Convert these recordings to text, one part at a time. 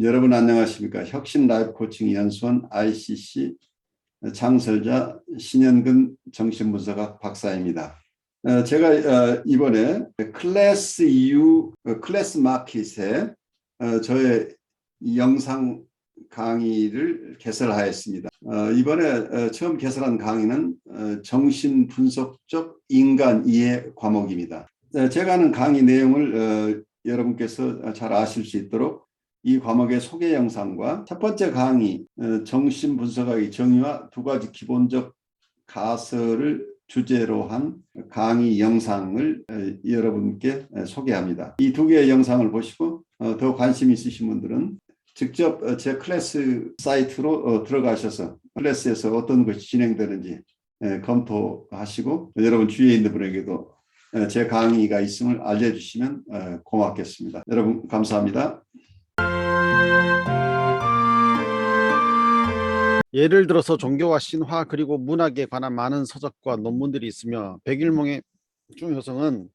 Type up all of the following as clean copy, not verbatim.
여러분 안녕하십니까? 혁신 라이프 코칭 연수원 ICC 창설자 신현근 정신분석학 박사입니다. 제가 이번에 클래스 EU 클래스 마켓에 저의 영상 강의를 개설하였습니다. 이번에 처음 개설한 강의는 정신분석적 인간 이해 과목입니다. 제가 하는 강의 내용을 여러분께서 잘 아실 수 있도록 이 과목의 소개 영상과 첫 번째 강의 정신분석학의 정의와 두 가지 기본적 가설을 주제로 한 강의 영상을 여러분께 소개합니다. 이 두 개의 영상을 보시고 더 관심 있으신 분들은 직접 제 클래스 사이트로 들어가셔서 클래스에서 어떤 것이 진행되는지 검토하시고 여러분 주위에 있는 분에게도 제 강의가 있음을 알려주시면 고맙겠습니다. 여러분 감사합니다. 예를 들어서 종교와 신화 그리고 문학에 관한 많은 서적과 논문들이 있으며 백일몽의 중요성은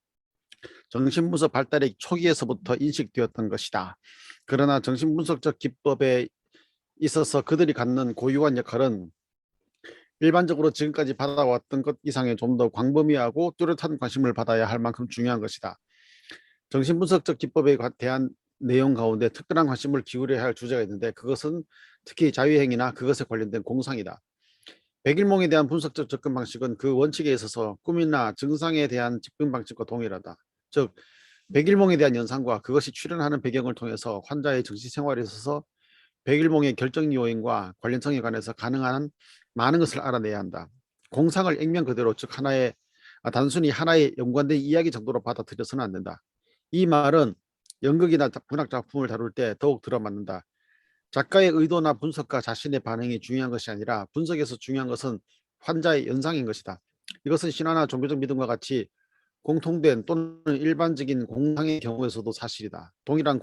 정신분석 발달의 초기에서부터 인식되었던 것이다. 그러나 정신분석적 기법에 있어서 그들이 갖는 고유한 역할은 일반적으로 지금까지 받아왔던 것 이상의 좀 더 광범위하고 뚜렷한 관심을 받아야 할 만큼 중요한 것이다. 정신분석적 기법에 대한 내용 가운데 특별한 관심을 기울여야 할 주제가 있는데 그것은 특히 자유행위나 그것에 관련된 공상이다. 백일몽에 대한 분석적 접근 방식은 그 원칙에 있어서 꿈이나 증상에 대한 접근 방식과 동일하다. 즉 백일몽에 대한 연상과 그것이 출현하는 배경을 통해서 환자의 정신생활에 있어서 백일몽의 결정 요인과 관련성에 관해서 가능한 많은 것을 알아내야 한다. 공상을 액면 그대로 즉 단순히 하나의 연관된 이야기 정도로 받아들여서는 안 된다. 이 말은 연극이나 문학 작품을 다룰 때 더욱 들어맞는다. 작가의 의도나 분석가 자신의 반응이 중요한 것이 아니라 분석에서 중요한 것은 환자의 연상인 것이다. 이것은 신화나 종교적 믿음과 같이 공통된 또는 일반적인 공상의 경우에서도 사실이다. 동일한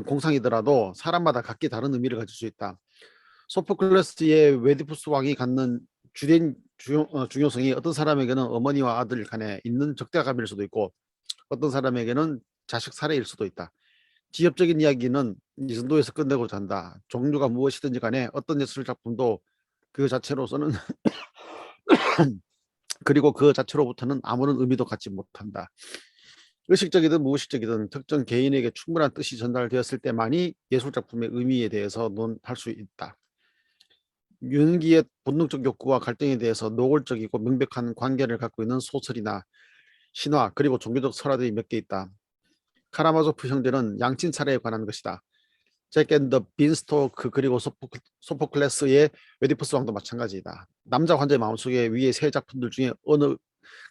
공상이더라도 사람마다 각기 다른 의미를 가질 수 있다. 소포클레스의 웨디푸스 왕이 갖는 주된 중요성이 어떤 사람에게는 어머니와 아들 간에 있는 적대감일 수도 있고 어떤 사람에게는 자식 살해일 수도 있다. 지엽적인 이야기는 이 정도에서 끝내고자 한다. 종류가 무엇이든지 간에 어떤 예술 작품도 그 자체로서는 그리고 그 자체로부터는 아무런 의미도 갖지 못한다. 의식적이든 무의식적이든 특정 개인에게 충분한 뜻이 전달되었을 때만이 예술 작품의 의미에 대해서 논할 수 있다. 윤기의 본능적 욕구와 갈등에 대해서 노골적이고 명백한 관계를 갖고 있는 소설이나 신화 그리고 종교적 설화들이 몇 개 있다. 카라마조프 형제는 양친 살해에 관한 것이다. 잭 앤 더 빈스토크 그리고 소포클레스의 웨디푸스 왕도 마찬가지이다. 남자 환자의 마음속에 위의 세 작품들 중에 어느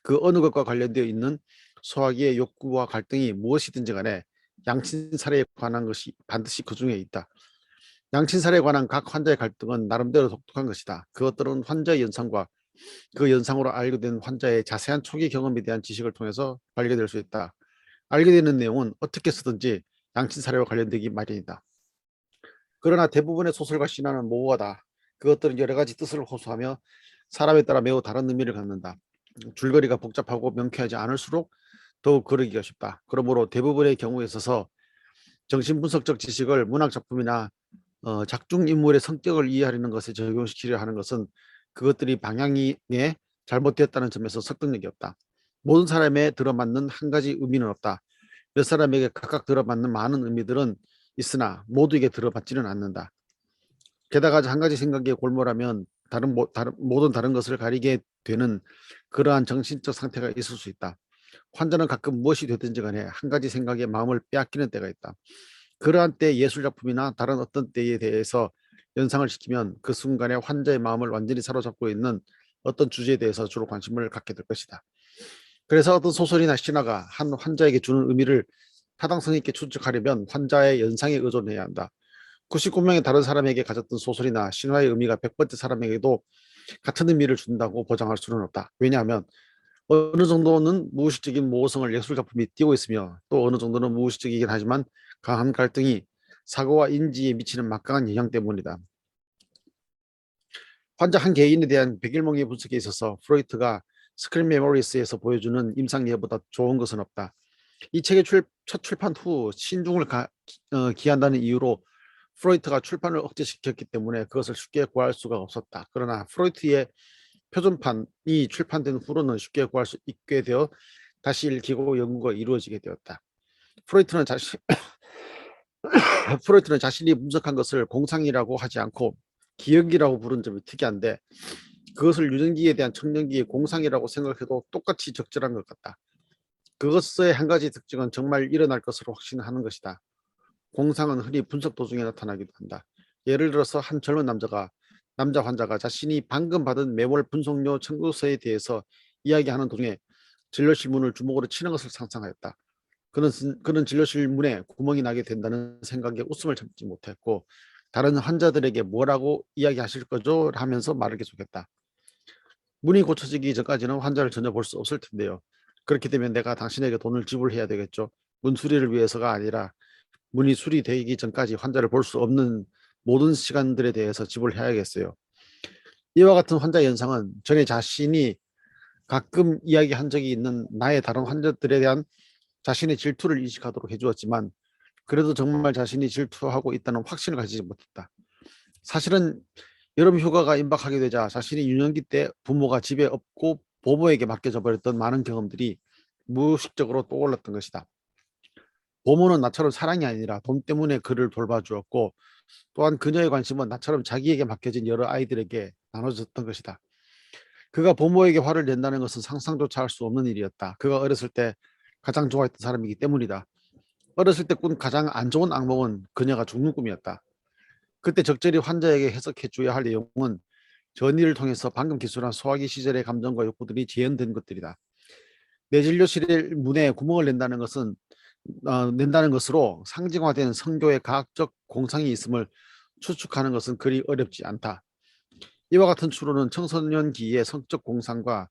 것과 관련되어 있는 소화기의 욕구와 갈등이 무엇이든지 간에 양친 살해에 관한 것이 반드시 그 중에 있다. 양친 살해에 관한 각 환자의 갈등은 나름대로 독특한 것이다. 그것들은 환자의 연상과 그 연상으로 알게 된 환자의 자세한 초기 경험에 대한 지식을 통해서 발견될 수 있다. 알게 되는 내용은 어떻게 쓰든지 양친 살해와 관련되기 마련이다. 그러나 대부분의 소설과 신화는 모호하다. 그것들은 여러 가지 뜻을 호소하며 사람에 따라 매우 다른 의미를 갖는다. 줄거리가 복잡하고 명쾌하지 않을수록 더욱 그러기가 쉽다. 그러므로 대부분의 경우에 있어서 정신분석적 지식을 문학작품이나 작중 인물의 성격을 이해하려는 것에 적용시키려 하는 것은 그것들이 방향에 잘못되었다는 점에서 설득력이 없다. 모든 사람에 들어맞는 한 가지 의미는 없다. 몇 사람에게 각각 들어맞는 많은 의미들은 있으나 모두에게 들어맞지는 않는다. 게다가 한 가지 생각에 골몰하면 모든 다른 것을 가리게 되는 그러한 정신적 상태가 있을 수 있다. 환자는 가끔 무엇이 되든지 간에 한 가지 생각에 마음을 빼앗기는 때가 있다. 그러한 때 예술작품이나 다른 어떤 때에 대해서 연상을 시키면 그 순간에 환자의 마음을 완전히 사로잡고 있는 어떤 주제에 대해서 주로 관심을 갖게 될 것이다. 그래서 어떤 소설이나 신화가 한 환자에게 주는 의미를 타당성 있게 추측하려면 환자의 연상에 의존해야 한다. 99명의 다른 사람에게 가졌던 소설이나 신화의 의미가 100번째 사람에게도 같은 의미를 준다고 보장할 수는 없다. 왜냐하면 어느 정도는 무의식적인 모호성을 예술작품이 띄고 있으며 또 어느 정도는 무의식적이긴 하지만 강한 갈등이 사고와 인지에 미치는 막강한 영향 때문이다. 환자 한 개인에 대한 백일몽의 분석에 있어서 프로이트가 스크린 메모리스에서 보여주는 임상 예보다 좋은 것은 없다. 이 책의 첫 출판 후 신중을 기한다는 이유로 프로이트가 출판을 억제시켰기 때문에 그것을 쉽게 구할 수가 없었다. 그러나 프로이트의 표준판이 출판된 후로는 쉽게 구할 수 있게 되어 다시 읽히고 연구가 이루어지게 되었다. 프로이트는 자신이 분석한 것을 공상이라고 하지 않고 기억이라고 부른 점이 특이한데, 그것을 유전기에 대한 청년기의 공상이라고 생각해도 똑같이 적절한 것 같다. 그것의 한 가지 특징은 정말 일어날 것으로 확신하는 것이다. 공상은 흔히 분석 도중에 나타나기도 한다. 예를 들어서 한 젊은 남자 환자가 자신이 방금 받은 매몰 분석료 청구서에 대해서 이야기하는 도중에 진료실 문을 주먹으로 치는 것을 상상하였다. 그는 진료실 문에 구멍이 나게 된다는 생각에 웃음을 참지 못했고, 다른 환자들에게 뭐라고 이야기하실 거죠? 하면서 말을 계속했다. 문이 고쳐지기 전까지는 환자를 전혀 볼 수 없을 텐데요. 그렇게 되면 내가 당신에게 돈을 지불해야 되겠죠. 문 수리를 위해서가 아니라 문이 수리되기 전까지 환자를 볼 수 없는 모든 시간들에 대해서 지불해야겠어요. 이와 같은 환자 현상은 전에 자신이 가끔 이야기한 적이 있는 나의 다른 환자들에 대한 자신의 질투를 인식하도록 해주었지만, 그래도 정말 자신이 질투하고 있다는 확신을 가지지 못했다. 사실은 여름 휴가가 임박하게 되자 자신이 유년기 때 부모가 집에 없고 보모에게 맡겨져 버렸던 많은 경험들이 무의식적으로 떠올랐던 것이다. 보모는 나처럼 사랑이 아니라 돈 때문에 그를 돌봐주었고, 또한 그녀의 관심은 나처럼 자기에게 맡겨진 여러 아이들에게 나눠졌던 것이다. 그가 부모에게 화를 낸다는 것은 상상조차 할 수 없는 일이었다. 그가 어렸을 때 가장 좋아했던 사람이기 때문이다. 어렸을 때 꾼 가장 안 좋은 악몽은 그녀가 죽는 꿈이었다. 그때 적절히 환자에게 해석해 줘야 할 내용은 전이를 통해서 방금 기술한 소화기 시절의 감정과 욕구들이 재현된 것들이다. 내 진료실의 문에 구멍을 낸다는 것으로 상징화된 성교의 과학적 공상이 있음을 추측하는 것은 그리 어렵지 않다. 이와 같은 추론은 청소년기의 성적 공상과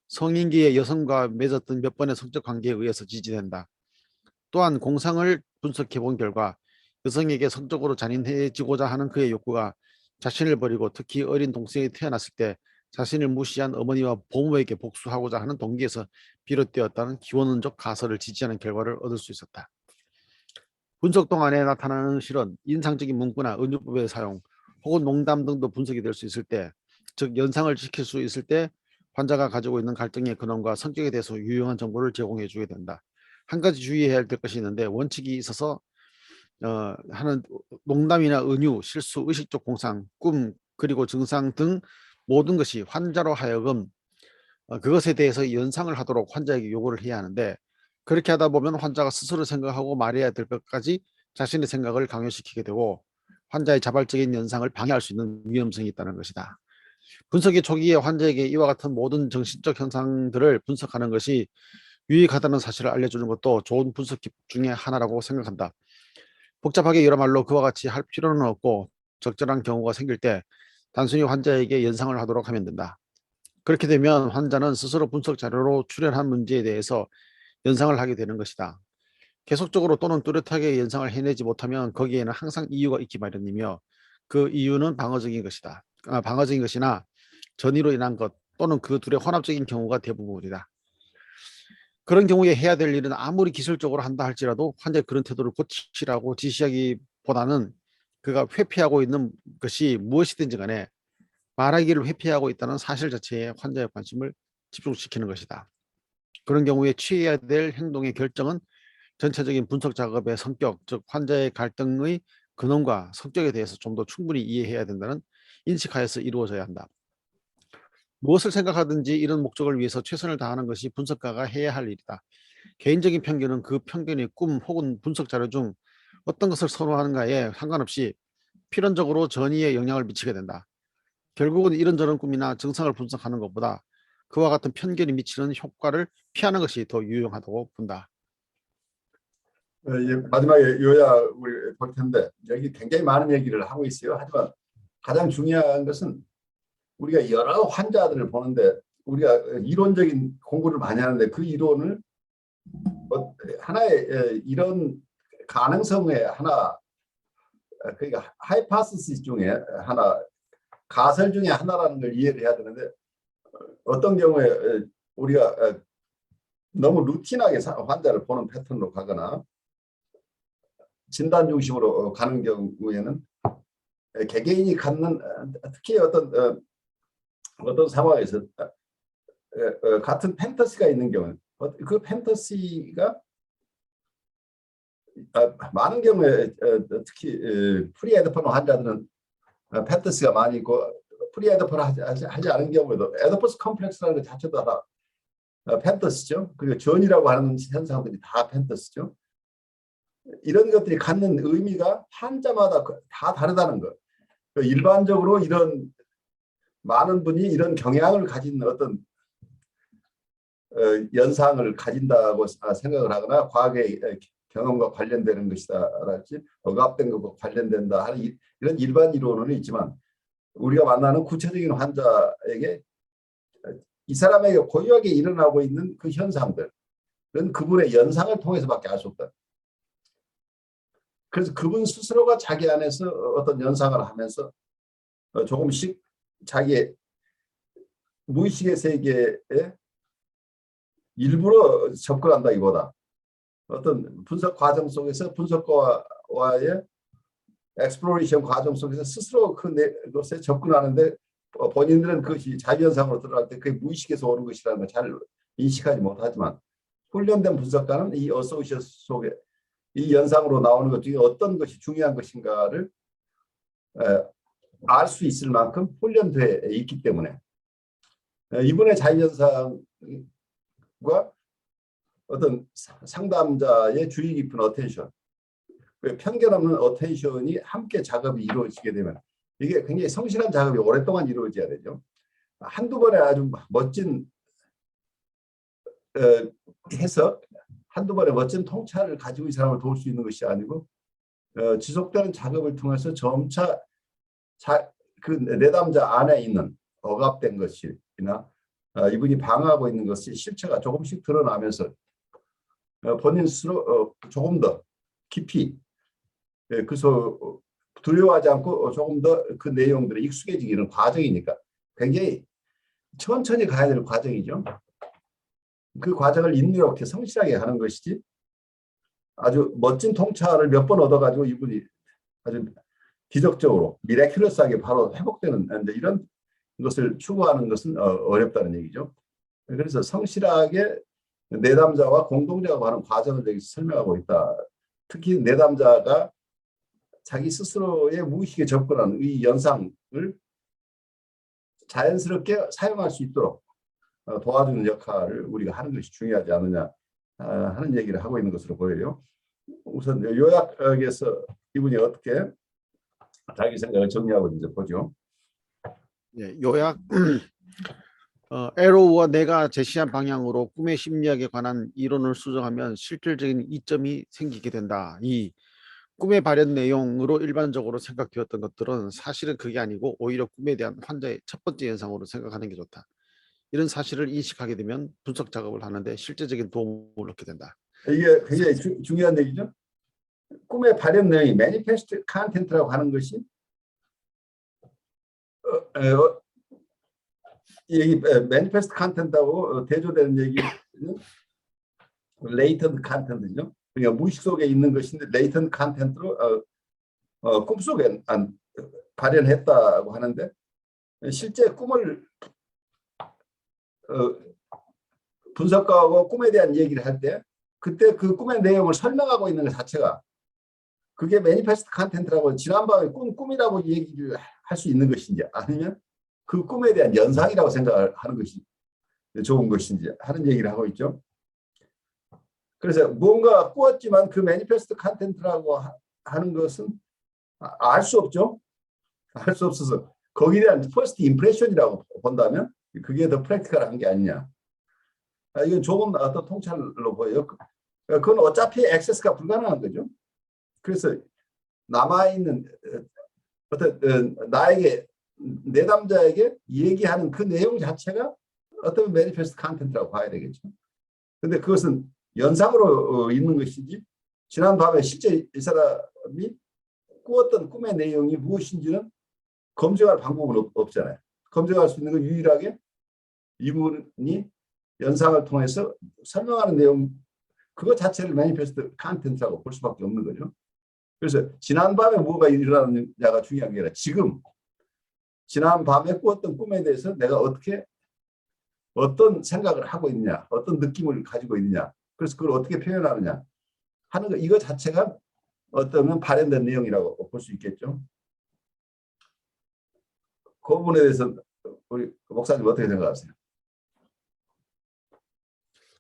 성인기의 여성과 맺었던 몇 번의 성적 관계에 의해서 지지된다. 또한 공상을 분석해 본 결과 여성에게 성적으로 잔인해지고자 하는 그의 욕구가 자신을 버리고 특히 어린 동생이 태어났을 때 자신을 무시한 어머니와 보모에게 복수하고자 하는 동기에서 비롯되었다는 기원론적 가설을 지지하는 결과를 얻을 수 있었다. 분석 동안에 나타나는 실은 인상적인 문구나 은유법의 사용 혹은 농담 등도 분석이 될 수 있을 때, 즉 연상을 지킬 수 있을 때 환자가 가지고 있는 갈등의 근원과 성격에 대해서 유용한 정보를 제공해 주게 된다. 한 가지 주의해야 될 것이 있는데, 원칙이 있어서 하는 농담이나 은유, 실수, 의식적 공상, 꿈, 그리고 증상 등 모든 것이 환자로 하여금 그것에 대해서 연상을 하도록 환자에게 요구를 해야 하는데, 그렇게 하다 보면 환자가 스스로 생각하고 말해야 될 것까지 자신의 생각을 강요시키게 되고 환자의 자발적인 연상을 방해할 수 있는 위험성이 있다는 것이다. 분석의 초기에 환자에게 이와 같은 모든 정신적 현상들을 분석하는 것이 유익하다는 사실을 알려주는 것도 좋은 분석 기법 중에 하나라고 생각한다. 복잡하게 여러 말로 그와 같이 할 필요는 없고, 적절한 경우가 생길 때 단순히 환자에게 연상을 하도록 하면 된다. 그렇게 되면 환자는 스스로 분석 자료로 출연한 문제에 대해서 연상을 하게 되는 것이다. 계속적으로 또는 뚜렷하게 연상을 해내지 못하면 거기에는 항상 이유가 있기 마련이며, 그 이유는 방어적인 것이나 전이로 인한 것 또는 그 둘의 혼합적인 경우가 대부분이다. 그런 경우에 해야 될 일은 아무리 기술적으로 한다 할지라도 환자의 그런 태도를 고치라고 지시하기보다는 그가 회피하고 있는 것이 무엇이든지 간에 말하기를 회피하고 있다는 사실 자체에 환자의 관심을 집중시키는 것이다. 그런 경우에 취해야 될 행동의 결정은 전체적인 분석 작업의 성격, 즉 환자의 갈등의 근원과 성격에 대해서 좀 더 충분히 이해해야 된다는 인식하에서 이루어져야 한다. 무엇을 생각하든지 이런 목적을 위해서 최선을 다하는 것이 분석가가 해야 할 일이다. 개인적인 편견은 그 편견이 꿈 혹은 분석 자료 중 어떤 것을 선호하는가에 상관없이 필연적으로 전이에 영향을 미치게 된다. 결국은 이런저런 꿈이나 증상을 분석하는 것보다 그와 같은 편견이 미치는 효과를 피하는 것이 더 유용하다고 본다. 마지막에 요약을 볼 텐데, 여기 굉장히 많은 얘기를 하고 있어요. 하지만 가장 중요한 것은 우리가 여러 환자들을 보는데 우리가 이론적인 공부를 많이 하는데 그 이론을 하나의 이런 가능성의 하나, 그러니까 하이파스시스 중에 하나, 가설 중에 하나라는 걸 이해를 해야 되는데, 어떤 경우에 우리가 너무 루틴하게 환자를 보는 패턴으로 가거나 진단 중심으로 가는 경우에는 개개인이 갖는 특히 어떤 상황에서 같은 판타지가 있는 경우 그 판타지가 많은 경우에 특히 프리에더폰 환자들은 판타지가 많이 있고 프리에더폰 하지 않은 경우에도 에더퍼스 컴플렉스라는 것 자체도 하나 판타지죠. 그리고 전이라고 하는 현상들이 다 판타지죠. 이런 것들이 갖는 의미가 환자마다 다 다르다는 것. 일반적으로 이런 많은 분이 이런 경향을 가진 어떤 연상을 가진다고 생각을 하거나 과거의 경험과 관련되는 것이다랄지 억압된 것과 관련된다 하는 이런 일반 이론은 있지만 우리가 만나는 구체적인 환자에게 이 사람에게 고유하게 일어나고 있는 그 현상들은 그분의 연상을 통해서밖에 알 수 없다. 그래서 그분 스스로가 자기 안에서 어떤 연상을 하면서 조금씩 자기의 무의식의 세계에 일부러 접근한다기보다 어떤 분석 과정 속에서 분석과의 엑스플로레이션 과정 속에서 스스로 그것에 접근하는데 본인들은 그것이 자유현상으로 들어갈 때 그게 무의식에서 오는 것이라는 걸 잘 인식하지 못하지만 훈련된 분석가는 이 어소시에이션 속에 이 연상으로 나오는 것 중에 어떤 것이 중요한 것인가를 알 수 있을 만큼 훈련되어 있기 때문에 이분의 자유현상과 어떤 상담자의 주의 깊은 어텐션, 편견 없는 어텐션이 함께 작업이 이루어지게 되면 이게 굉장히 성실한 작업이 오랫동안 이루어져야 되죠. 한두 번에 아주 멋진 해석, 한두 번에 멋진 통찰을 가지고 이 사람을 도울 수 있는 것이 아니고 지속되는 작업을 통해서 점차 그 내담자 안에 있는 억압된 것이나 이분이 방어하고 있는 것이 실체가 조금씩 드러나면서 본인 스스로 조금 더 깊이 그래서 두려워하지 않고 조금 더 그 내용들에 익숙해지기는 과정이니까 굉장히 천천히 가야 될 과정이죠. 그 과정을 인내롭게 성실하게 하는 것이지 아주 멋진 통찰을 몇 번 얻어가지고 이분이 아주 기적적으로 미라큘러스하게 바로 회복되는 이런 것을 추구하는 것은 어렵다는 얘기죠. 그래서 성실하게 내담자와 공동작업하는 과정을 여기서 설명하고 있다. 특히 내담자가 자기 스스로의 무의식에 접근하는 이 연상을 자연스럽게 사용할 수 있도록 도와주는 역할을 우리가 하는 것이 중요하지 않느냐 하는 얘기를 하고 있는 것으로 보여요. 우선 요약에서 이분이 어떻게 자기 생각을 정리하고 있는지 보죠. 예, 요약. 에로우와 내가 제시한 방향으로 꿈의 심리학에 관한 이론을 수정하면 실질적인 이점이 생기게 된다. 이 꿈의 발현 내용으로 일반적으로 생각되었던 것들은 사실은 그게 아니고 오히려 꿈에 대한 환자의 첫 번째 현상으로 생각하는 게 좋다. 이런 사실을 인식하게 되면 분석 작업을 하는데 실제적인 도움을 얻게 된다. 이게 굉장히 중요한 얘기죠. 꿈의 발현 내용이 매니페스트 컨텐트라고 하는 것이 이 매니페스트 컨텐트하고 대조되는 얘기는 레이턴트 컨텐트죠. 그러니까 무의식 속에 있는 것인데 레이턴트 컨텐트로 꿈속에 발현했다고 하는데 실제 꿈을 분석가하고 꿈에 대한 얘기를 할 때 그때 그 꿈의 내용을 설명하고 있는 것 자체가 그게 매니페스트 컨텐트라고 지난밤에 꿈이라고 얘기를 할 수 있는 것인지 아니면 그 꿈에 대한 연상이라고 생각하는 것이 좋은 것인지 하는 얘기를 하고 있죠. 그래서 뭔가 꾸었지만 그 매니페스트 컨텐트라고 하는 것은 알 수 없죠. 알 수 없어서 거기에 대한 퍼스트 임프레션이라고 본다면 그게 더 프랙티컬한 게 아니냐. 이건 조금 더 통찰로 보여요. 그건 어차피 액세스가 불가능한 거죠. 그래서 남아있는 어떤 나에게 내담자에게 얘기하는 그 내용 자체가 어떤 매니페스트 컨텐츠라고 봐야 되겠죠. 근데 그것은 연상으로 있는 것이지 지난 밤에 실제 이 사람이 꾸었던 꿈의 내용이 무엇인지는 검증할 방법은 없잖아요. 검증할 수 있는 건 유일하게 이분이 연상을 통해서 설명하는 내용 그것 자체를 매니페스트 컨텐츠라고 볼 수밖에 없는 거죠. 그래서 지난밤에 뭐가 일어났느냐가 중요한 게 아니라 지난밤에 꾸었던 꿈에 대해서 내가 어떤 생각을 하고 있냐, 어떤 느낌을 가지고 있느냐, 그래서 그걸 어떻게 표현하느냐 하는 거, 이거 자체가 어떤 발현된 내용이라고 볼 수 있겠죠. 그 부분에 대해서 우리 목사님 어떻게 생각하세요?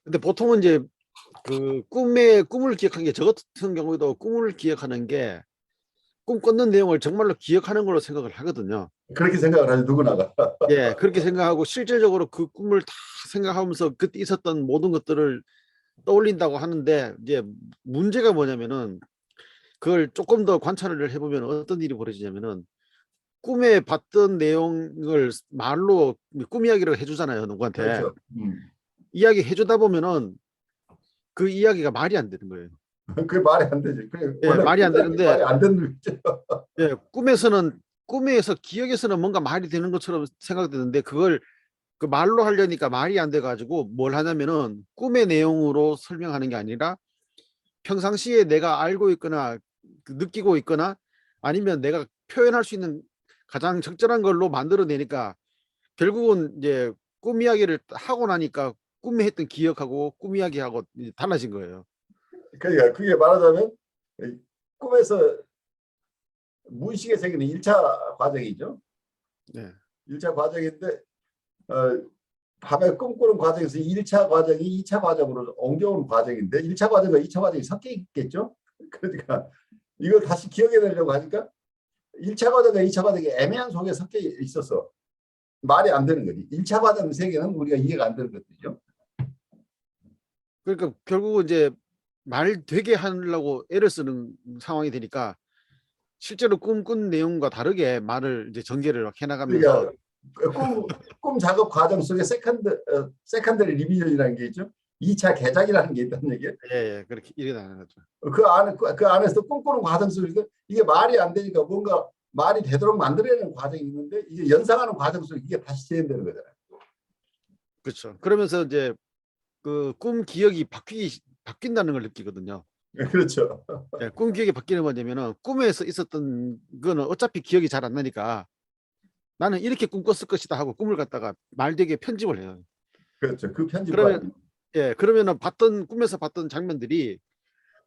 근데 보통은 이제 그 꿈을 기억하는 게, 저 같은 경우에도 꿈을 기억하는 게 꿈 꿨는 내용을 정말로 기억하는 걸로 생각을 하거든요. 그렇게 생각을 하죠, 누구나가. 예, 그렇게 생각하고 실질적으로 그 꿈을 다 생각하면서 그때 있었던 모든 것들을 떠올린다고 하는데, 이제 문제가 뭐냐면은 그걸 조금 더 관찰을 해보면 어떤 일이 벌어지냐면은, 꿈에 봤던 내용을 말로 꿈 이야기를 해주잖아요, 누구한테. 그렇죠. 이야기 해주다 보면은 그 이야기가 말이 안 되는 거예요. 그게 말이 안 되지. 예, 원래 말이 안 말이 되는데, 안 되는 거죠. 예, 꿈에서 기억에서는 뭔가 말이 되는 것처럼 생각되는데, 그걸 그 말로 하려니까 말이 안 돼가지고 뭘 하냐면은 꿈의 내용으로 설명하는 게 아니라 평상시에 내가 알고 있거나 느끼고 있거나 아니면 내가 표현할 수 있는 가장 적절한 걸로 만들어내니까, 결국은 이제 꿈 이야기를 하고 나니까 꿈에 했던 기억하고 꿈 이야기하고 이제 달라진 거예요. 그러니까 그게 말하자면 꿈에서 무의식에 생기는 1차 과정이죠. 네. 1차 과정인데 밤에 꿈꾸는 과정에서 1차 과정이 2차 과정으로 옮겨오는 과정인데 1차 과정과 2차 과정이 섞여 있겠죠. 그러니까 이걸 다시 기억해내려고 하니까 1차 과정과 2차 과정이 애매한 속에 섞여 있어서 말이 안 되는 거지. 1차 과정 세계는 우리가 이해가 안 되는 것들이죠. 그러니까 결국은 이제 말 되게 하려고 애를 쓰는 상황이 되니까 실제로 꿈꾼 내용과 다르게 말을 이제 전개를 해나가면서. 그러니까 꿈 작업 과정 속에 세컨더리 리비전이라는 게 있죠. 2차 개작이라는 게 있다는 얘기예요. 예, 예, 그렇게 일어나는 거죠. 그 안에서 꿈꾸는 과정 속에서 이게 말이 안 되니까 뭔가 말이 되도록 만들어내는 과정이 있는데 이제 연상하는 과정 속에 이게 다시 재현되는 거잖아요. 그렇죠. 그러면서 이제 그 꿈 기억이 바뀐다는 걸 느끼거든요. 그렇죠. 예, 꿈 기억이 바뀌는 거냐면은 꿈에서 있었던 거는 어차피 기억이 잘 안 나니까 나는 이렇게 꿈 꿨을 것이다 하고 꿈을 갖다가 말되게 편집을 해요. 그렇죠. 그 편집 그러면 과정. 그러면은 꿈에서 봤던 장면들이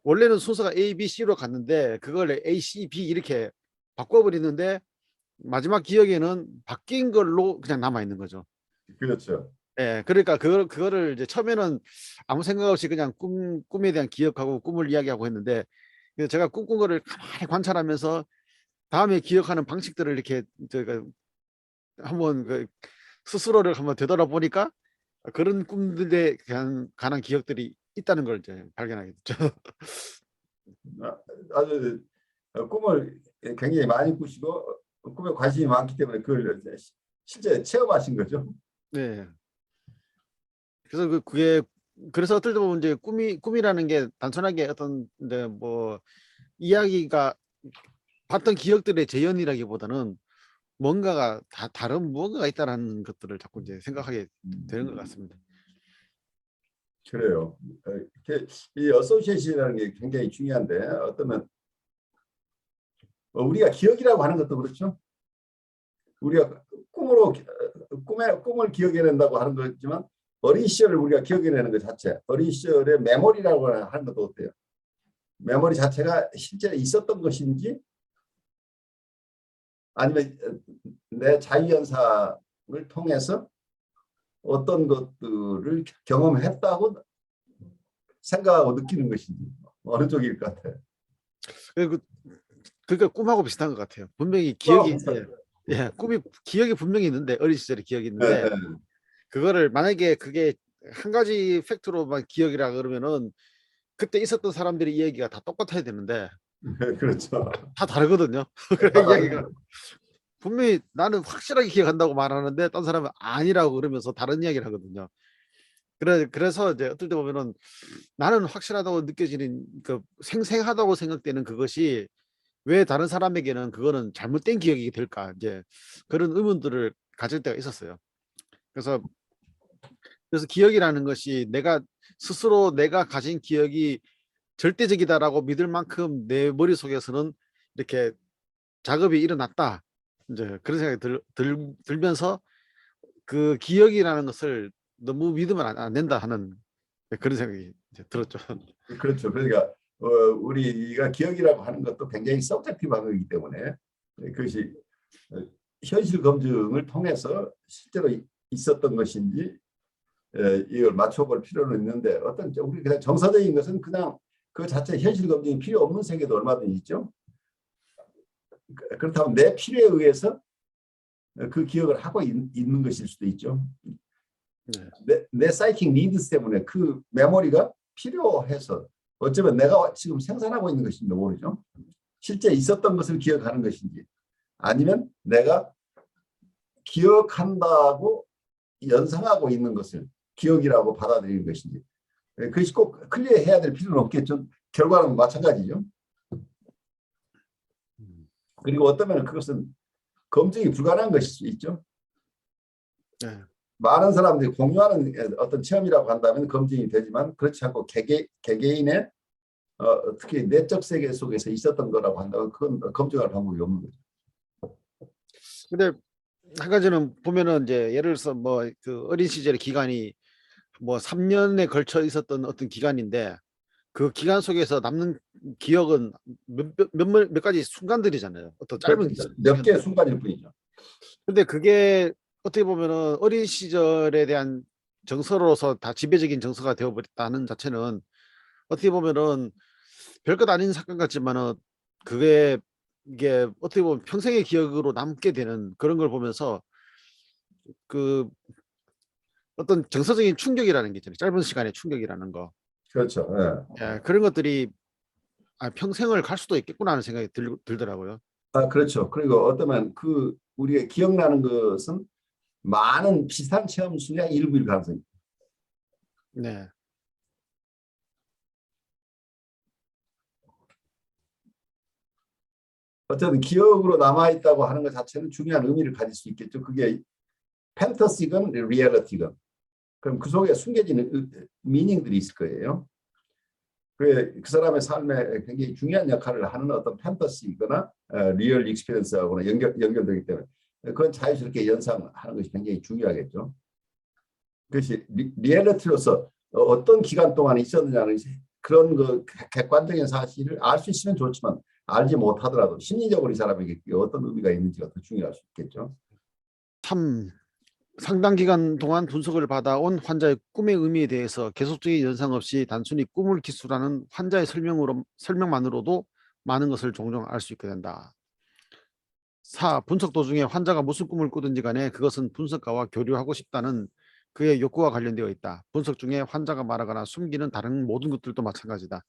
원래는 순서가 A, B, C로 갔는데 그걸 A, C, B 이렇게 바꿔버리는데 마지막 기억에는 바뀐 걸로 그냥 남아 있는 거죠. 그렇죠. 예, 그러니까 그거를 이제 처음에는 아무 생각 없이 그냥 꿈에 대한 기억하고 꿈을 이야기하고 했는데, 제가 꿈꾼 거를 가만히 관찰하면서 다음에 기억하는 방식들을 이렇게 제가 한번 스스로를 한번 되돌아보니까 그런 꿈들에 관한 기억들이 있다는 걸 이제 발견하게 됐죠. 아주 꿈을 굉장히 많이 꾸시고 꿈에 관심이 많기 때문에 그걸 실제 체험하신 거죠. 네. 그래서 그래서 어떨 때 보면 이제 꿈이라는 게 단순하게 어떤 뭐 이야기가 봤던 기억들의 재현이라기보다는 뭔가가 다른 무언가가 있다라는 것들을 자꾸 이제 생각하게 되는 것 같습니다. 그래요. 이 어소시에이션이라는 게 굉장히 중요한데 어떠면 우리가 기억이라고 하는 것도 그렇죠. 우리가 꿈을 기억해낸다고 하는 거지만 어린 시절을 우리가 기억해내는 것 자체, 어린 시절의 메모리라고 하는 것도 어때요? 메모리 자체가 실제 있었던 것인지 아니면 내 자유연상을 통해서 어떤 것들을 경험했다고 생각하고 느끼는 것인지 어느 쪽일 것 같아요. 그러니까 꿈하고 비슷한 것 같아요. 분명히 기억이 분명히 있는데, 어린 시절의 기억이 네, 있는데 그거를 만약에 그게 한 가지 팩트로만 기억이라 그러면은 그때 있었던 사람들의 이야기가 다 똑같아야 되는데 네. 그렇죠. 다 다르거든요. 그래 이야기가 분명히 나는 확실하게 기억한다고 말하는데 딴 사람은 아니라고 그러면서 다른 이야기를 하거든요. 그래서 이제 어떨 때 보면은 나는 확실하다고 느껴지는 그 생생하다고 생각되는 그것이 왜 다른 사람에게는 그거는 잘못된 기억이 될까, 이제 그런 의문들을 가질 때가 있었어요. 그래서 기억이라는 것이 내가 스스로 내가 가진 기억이 절대적이다라고 믿을 만큼 내 머릿속에서는 이렇게 작업이 일어났다. 이제 그런 생각이 들면서 그 기억이라는 것을 너무 믿으면 안 된다 하는 그런 생각이 이제 들었죠. 그렇죠. 그러니까 우리가 기억이라고 하는 것도 굉장히 서브젝티브한 거기 때문에 그것이 현실 검증을 통해서 실제로 있었던 것인지 이걸 맞춰볼 필요는 있는데 어떤 우리 그냥 정서적인 것은 그냥 그 자체 현실 검증이 필요 없는 세계도 얼마든지 있죠. 그렇다면 내 필요에 의해서 그 기억을 하고 있는 것일 수도 있죠. 내 사이킥 니드스 때문에 그 메모리가 필요해서 어쩌면 내가 지금 생산하고 있는 것인지 모르죠. 실제 있었던 것을 기억하는 것인지 아니면 내가 기억한다고 연상하고 있는 것을 기억이라고 받아들이는 것인지 그것이 꼭 클리어해야 될 필요는 없겠죠. 결과는 마찬가지죠. 그리고 어쩌면 그것은 검증이 불가능한 것일 수 있죠. 네. 많은 사람들이 공유하는 어떤 체험이라고 한다면 검증이 되지만 그렇지 않고 개개인의 특히 내적 세계 속에서 있었던 거라고 한다면 그건 검증할 방법이 없는 거죠. 근데 한 가지는 보면은 이제 예를 들어서 뭐 그 어린 시절의 기간이 뭐 3년에 걸쳐 있었던 어떤 기간인데 그 기간 속에서 남는 기억은 몇 가지 순간들이잖아요. 어떤 짧은 몇 개의 시간들. 순간일 뿐이죠. 근데 그게 어떻게 보면은 어린 시절에 대한 정서로서 다 지배적인 정서가 되어버렸다는 자체는 어떻게 보면은 별것 아닌 사건 같지만은 그게 이게 어떻게 보면 평생의 기억으로 남게 되는 그런 걸 보면서 그 어떤 정서적인 충격이라는 게 있잖아요. 짧은 시간의 충격이라는 거. 그렇죠. 예, 그런 것들이 평생을 갈 수도 있겠구나 하는 생각이 들더라고요. 그렇죠. 그리고 어쩌면 그 우리가 기억나는 것은 많은 비슷한 체험 중에 일부일 가능성이 있습니다. 네. 어쨌든 기억으로 남아있다고 하는 것 자체는 중요한 의미를 가질 수 있겠죠. 그게 판타시건 리얼리티건. 그럼 그 속에 숨겨진 미닝들이 있을 거예요. 그 사람의 삶에 굉장히 중요한 역할을 하는 어떤 판타시거나 리얼 익스피리언스하고는 연결되기 때문에 그건 자유스럽게 연상하는 것이 굉장히 중요하겠죠. 그것이 리얼리티로서 어떤 기간 동안 있었느냐는 그런 그 객관적인 사실을 알 수 있으면 좋지만 알지 못하더라도 심리적으로 이 사람에게 어떤 의미가 있는지가 더 중요할 수 있겠죠. 참 상당 기간 동안 분석을 받아온 환자의 꿈의 의미에 대해서 계속적인 연상 없이 단순히 꿈을 기술하는 환자의 설명만으로도 많은 것을 종종 알 수 있게 된다. 4. 분석 도중에 환자가 무슨 꿈을 꾸든지 간에 그것은 분석가와 교류하고 싶다는 그의 욕구와 관련되어 있다. 분석 중에 환자가 말하거나 숨기는 다른 모든 것들도 마찬가지다.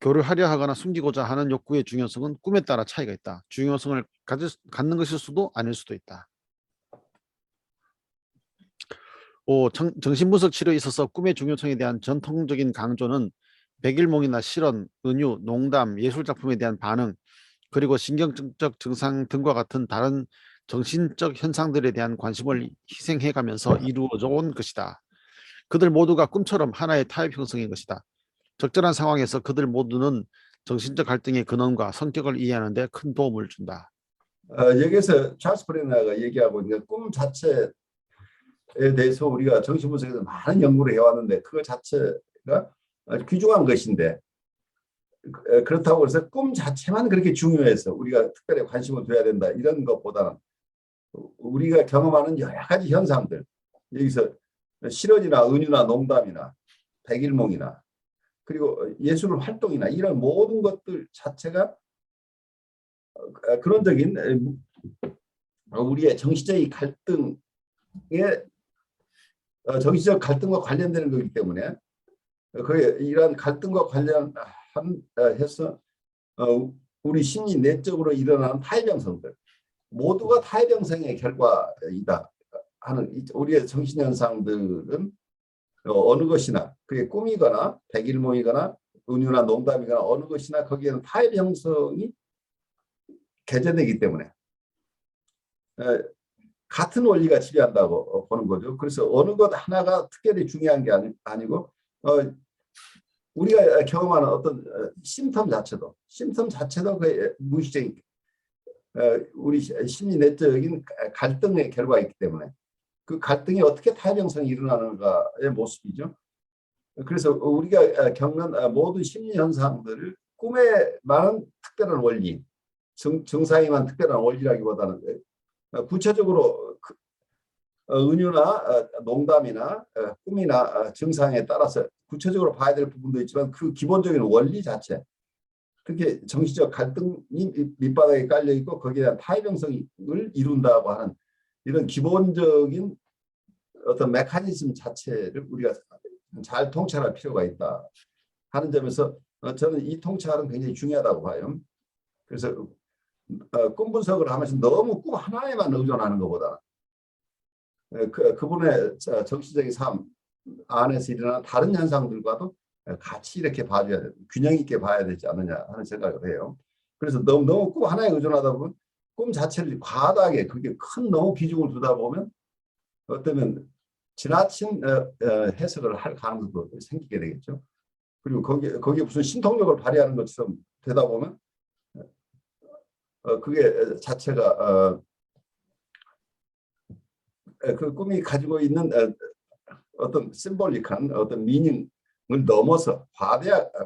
교류하려 하거나 숨기고자 하는 욕구의 중요성은 꿈에 따라 차이가 있다. 중요성을 갖는 것일 수도 아닐 수도 있다. 5. 정신분석 치료에 있어서 꿈의 중요성에 대한 전통적인 강조는 백일몽이나 실언, 은유, 농담, 예술작품에 대한 반응, 그리고 신경적 증상 등과 같은 다른 정신적 현상들에 대한 관심을 희생해가면서 이루어져 온 것이다. 그들 모두가 꿈처럼 하나의 타협 형성인 것이다. 적절한 상황에서 그들 모두는 정신적 갈등의 근원과 성격을 이해하는 데 큰 도움을 준다. 여기서 찰스 브레너가 얘기하고 있는 꿈 자체에 대해서 우리가 정신분석에서 많은 연구를 해왔는데 그 자체가 귀중한 것인데 그렇다고 해서 꿈 자체만 그렇게 중요해서 우리가 특별히 관심을 둬야 된다 이런 것보다는 우리가 경험하는 여러 가지 현상들 여기서 실언이나 은유나 농담이나 백일몽이나 그리고 예술 활동이나 이런 모든 것들 자체가 그런적인 우리의 정신적인 갈등의 정신적 갈등과 관련되는 거기 때문에 이런 갈등과 관련해서 우리 심리 내적으로 일어나는 타협 형성들 모두가 타협 형성의 결과이다 하는 우리의 정신 현상들은 어느 것이나 그게 꿈이거나 백일몽이거나 은유나 농담이거나 어느 것이나 거기에는 타협 형성이 개재되기 때문에 같은 원리가 지배한다고 보는 거죠. 그래서 어느 것 하나가 특별히 중요한 게 아니고 우리가 경험하는 어떤 심텀 자체도 그 무의식적인 우리 심리 내적인 갈등의 결과이기 때문에 그 갈등이 어떻게 타협형성이 일어나는가의 모습이죠. 그래서 우리가 겪는 모든 심리 현상들을 꿈에 많은 특별한 원리, 정상에만 특별한 원리라기보다는 구체적으로 은유나 농담이나 꿈이나 증상에 따라서 구체적으로 봐야 될 부분도 있지만 그 기본적인 원리 자체, 특히 정신적 갈등이 밑바닥에 깔려 있고 거기에 대한 타협형성을 이룬다고 하는 이런 기본적인 어떤 메커니즘 자체를 우리가 잘 통찰할 필요가 있다 하는 점에서 저는 이 통찰은 굉장히 중요하다고 봐요. 그래서 꿈 분석을 하면서 너무 꿈 하나에만 의존하는 것보다 그분의 정신적인 삶 안에서 일어나는 다른 현상들과도 같이 이렇게 봐줘야 돼, 균형 있게 봐야 되지 않느냐 하는 생각을 해요. 그래서 너무 꿈 하나에 의존하다 보면 꿈 자체를 과다하게 그게 큰 너무 비중을 두다 보면 어쩌면 지나친 해석을 할 가능성도 생기게 되겠죠. 그리고 거기에 무슨 신통력을 발휘하는 것처럼 되다 보면 그게 자체가 그 꿈이 가지고 있는 어떤 심볼릭한 어떤 미닝을 넘어서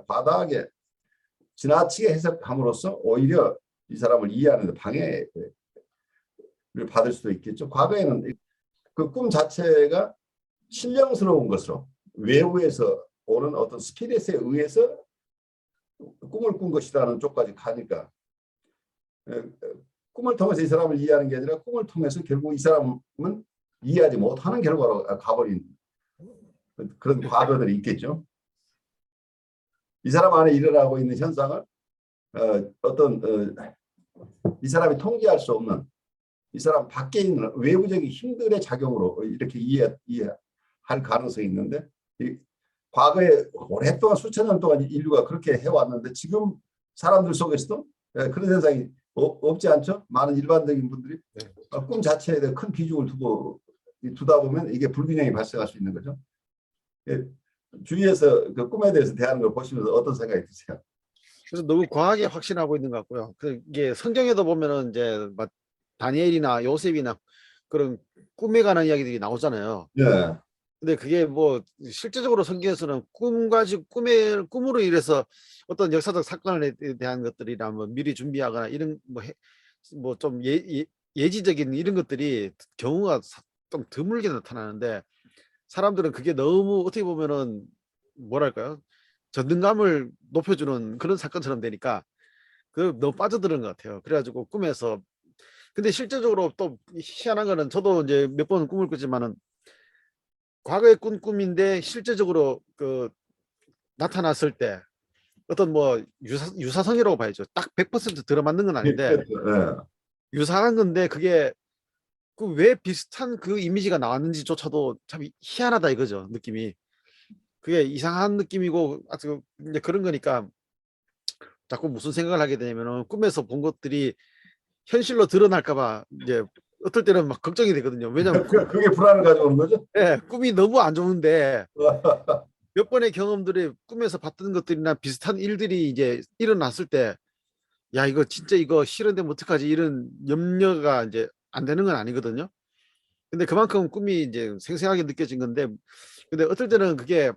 과다하게 지나치게 해석함으로써 오히려 이 사람을 이해하는 데 방해를 받을 수도 있겠죠. 과거에는 그 꿈 자체가 신령스러운 것으로 외부에서 오는 어떤 스피릿에 의해서 꿈을 꾼 것이라는 쪽까지 가니까 꿈을 통해서 이 사람을 이해하는 게 아니라 꿈을 통해서 결국 이 사람은 이해하지 못하는 결과로 가버린 그런 과거들이 있겠죠. 이 사람 안에 일어나고 있는 현상을 어떤 이 사람이 통제할 수 없는 이 사람 밖에 있는 외부적인 힘들의 작용으로 이렇게 이해할 가능성이 있는데 과거에 오랫동안 수천 년 동안 인류가 그렇게 해왔는데 지금 사람들 속에서도 그런 현상이 없지 않죠? 많은 일반적인 분들이 꿈 자체에 대해 큰 비중을 두다 보면 이게 불균형이 발생할 수 있는 거죠. 주위에서 그 꿈에 대해서 대하는 걸 보시면서 어떤 생각이 드세요? 그래서 너무 과하게 확신하고 있는 것 같고요. 이게 성경에도 보면은 이제 막 다니엘이나 요셉이나 그런 꿈에 관한 이야기들이 나오잖아요. 네. 근데 그게 뭐 실제적으로 성경에서는 꿈 가지고 꿈으로 인해서 어떤 역사적 사건에 대한 것들이나 뭐 미리 준비하거나 이런 뭐 좀 예지적인 이런 것들이 경우가 좀 드물게 나타나는데 사람들은 그게 너무 어떻게 보면은 뭐랄까요? 전능감을 높여주는 그런 사건처럼 되니까 그 너무 빠져드는 것 같아요. 그래가지고 꿈에서 근데 실제적으로 또 희한한 거는 저도 이제 몇 번 꿈을 꾸지만은 과거에 꾼 꿈인데 실제적으로 그 나타났을 때 어떤 뭐 유사성이라고 봐야죠. 딱 100% 들어맞는 건 아닌데 그렇죠. 유사한 건데 그게 그 왜 비슷한 그 이미지가 나왔는지조차도 참 희한하다 이거죠. 느낌이 그게 이상한 느낌이고 아주 이제 그런 거니까 자꾸 무슨 생각을 하게 되냐면은 꿈에서 본 것들이 현실로 드러날까 봐 이제 어떨 때는 막 걱정이 되거든요. 왜냐면 그게 불안을 가져오는 거죠? 예, 꿈이 너무 안 좋은데 몇 번의 경험들이 꿈에서 봤던 것들이나 비슷한 일들이 이제 일어났을 때 야 이거 진짜 이거 실현되면 어떡하지 이런 염려가 이제 안 되는 건 아니거든요. 근데 그만큼 꿈이 이제 생생하게 느껴진 건데 근데 어떨 때는 그게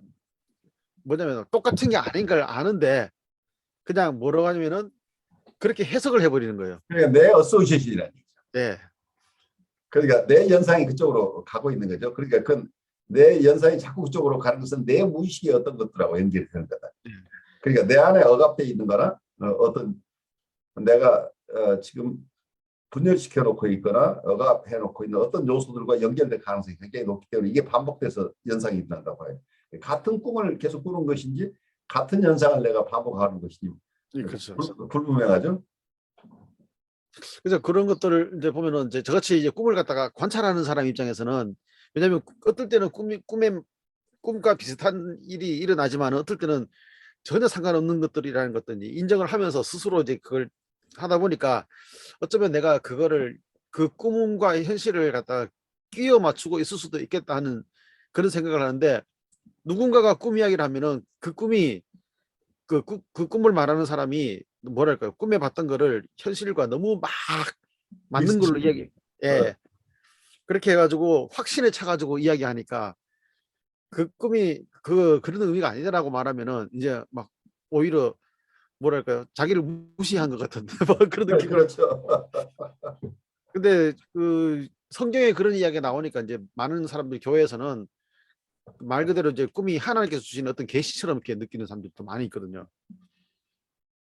뭐냐면 똑같은 게 아닌 걸 아는데 그냥 뭐라고 하냐면은 그렇게 해석을 해버리는 거예요. 그러니까 내 어소시에이션이라는 얘기죠. 네. 그러니까 내 연상이 그쪽으로 가고 있는 거죠. 그러니까 내 연상이 자꾸 그쪽으로 가는 것은 내 무의식의 어떤 것들하고 연결이 되는 거다. 그러니까 내 안에 억압되어 있는 거나 어떤 내가 지금 분열시켜 놓고 있거나 억압해 놓고 있는 어떤 요소들과 연결될 가능성이 굉장히 높기 때문에 이게 반복돼서 연상이 일어난다고 해요. 같은 꿈을 계속 꾸는 것인지 같은 연상을 내가 반복하는 것인지 그렇죠. 불분명하죠. 그래서 그런 것들을 이제 보면은 이제 저같이 이제 꿈을 갖다가 관찰하는 사람 입장에서는 왜냐하면 어떨 때는 꿈과 비슷한 일이 일어나지만 어떨 때는 전혀 상관없는 것들이라는 것들이 인정을 하면서 스스로 이제 그걸 하다 보니까 어쩌면 내가 그거를 그 꿈과 현실을 갖다가 끼워 맞추고 있을 수도 있겠다 하는 그런 생각을 하는데 누군가가 꿈 이야기를 하면은 그 꿈이 그 꿈을 말하는 사람이 뭐랄까요? 꿈에 봤던 거를 현실과 너무 막 맞는 걸로 이야기, 예. 그렇게 해가지고 확신에 차가지고 이야기하니까 그 꿈이 그런 의미가 아니다라고 말하면은 이제 막 오히려 뭐랄까요? 자기를 무시한 것 같은 뭐 그런 느낌. 그렇죠. 근데 그 성경에 그런 이야기가 나오니까 이제 많은 사람들이 교회에서는 말 그대로 이제 꿈이 하나님께서 주신 어떤 계시처럼 이렇게 느끼는 사람들도 많이 있거든요.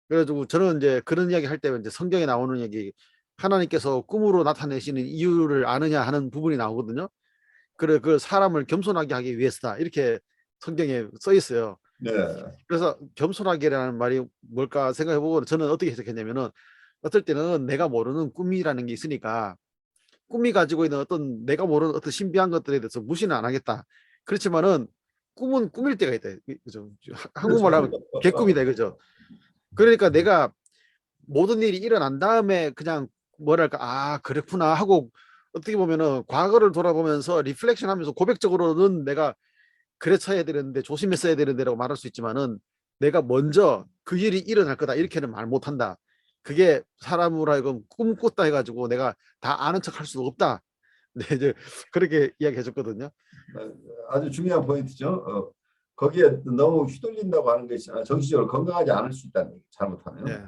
그래가지고 저는 이제 그런 이야기 할 때 이제 성경에 나오는 얘기, 하나님께서 꿈으로 나타내시는 이유를 아느냐 하는 부분이 나오거든요. 그래, 그 사람을 겸손하게 하기 위해서다, 이렇게 성경에 써 있어요. 네. 그래서 겸손하게라는 말이 뭘까 생각해보고 저는 어떻게 해석했냐면은, 어떨 때는 내가 모르는 꿈이라는 게 있으니까 꿈이 가지고 있는 어떤 내가 모르는 어떤 신비한 것들에 대해서 무시는 안 하겠다. 그렇지만은 꿈은 꿈일 때가 있다. 그죠? 한국말로 하면 그렇죠. 개꿈이다, 그죠? 그러니까 내가 모든 일이 일어난 다음에 그냥 뭐랄까, 아 그랬구나 하고, 어떻게 보면은 과거를 돌아보면서 리플렉션 하면서 고백적으로는 내가 그랬어야 되는데 조심했어야 되는데라고 말할 수 있지만은, 내가 먼저 그 일이 일어날 거다 이렇게는 말 못한다. 그게 사람으로 하여금 꿈 꿨다 해가지고 내가 다 아는 척 할 수도 없다. 네, 이제 그렇게 이야기해 줬거든요. 아주 중요한 포인트죠. 거기에 너무 휘둘린다고 하는 것이 정신적으로 건강하지 않을 수 있다는 얘기, 잘못하면. 네.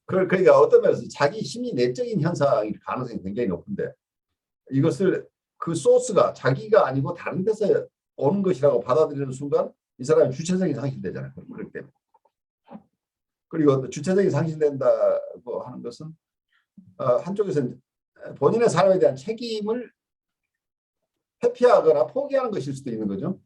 그러니까요. 그러니까 어떤 면에서 자기 심리 내적인 현상일 가능성이 굉장히 높은데, 이것을 그 소스가 자기가 아니고 다른 데서 오는 것이라고 받아들이는 순간 이 사람이 주체성이 상실되잖아요. 그렇기 때문에. 그리고 주체성이 상실된다고 하는 것은 한쪽에서는 본인의 삶에 대한 책임을 회피하거나 포기하는 것일 수도 있는 거죠.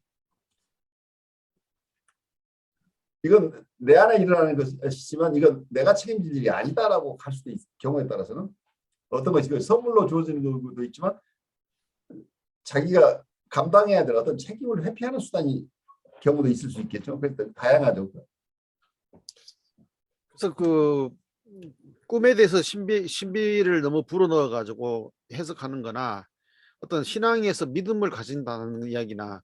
이건 내 안에 일어나는 것이지만 이건 내가 책임질 일이 아니다라고 할 수도 있을 경우에 따라서는, 어떤 것이 선물로 주어지는 경우도 있지만 자기가 감당해야 될 어떤 책임을 회피하는 수단이 경우도 있을 수 있겠죠. 그래서 다양하죠. 그래서 그 꿈에 대해서 신비를 너무 불어넣어 가지고 해석하는 거나, 어떤 신앙에서 믿음을 가진다는 이야기나,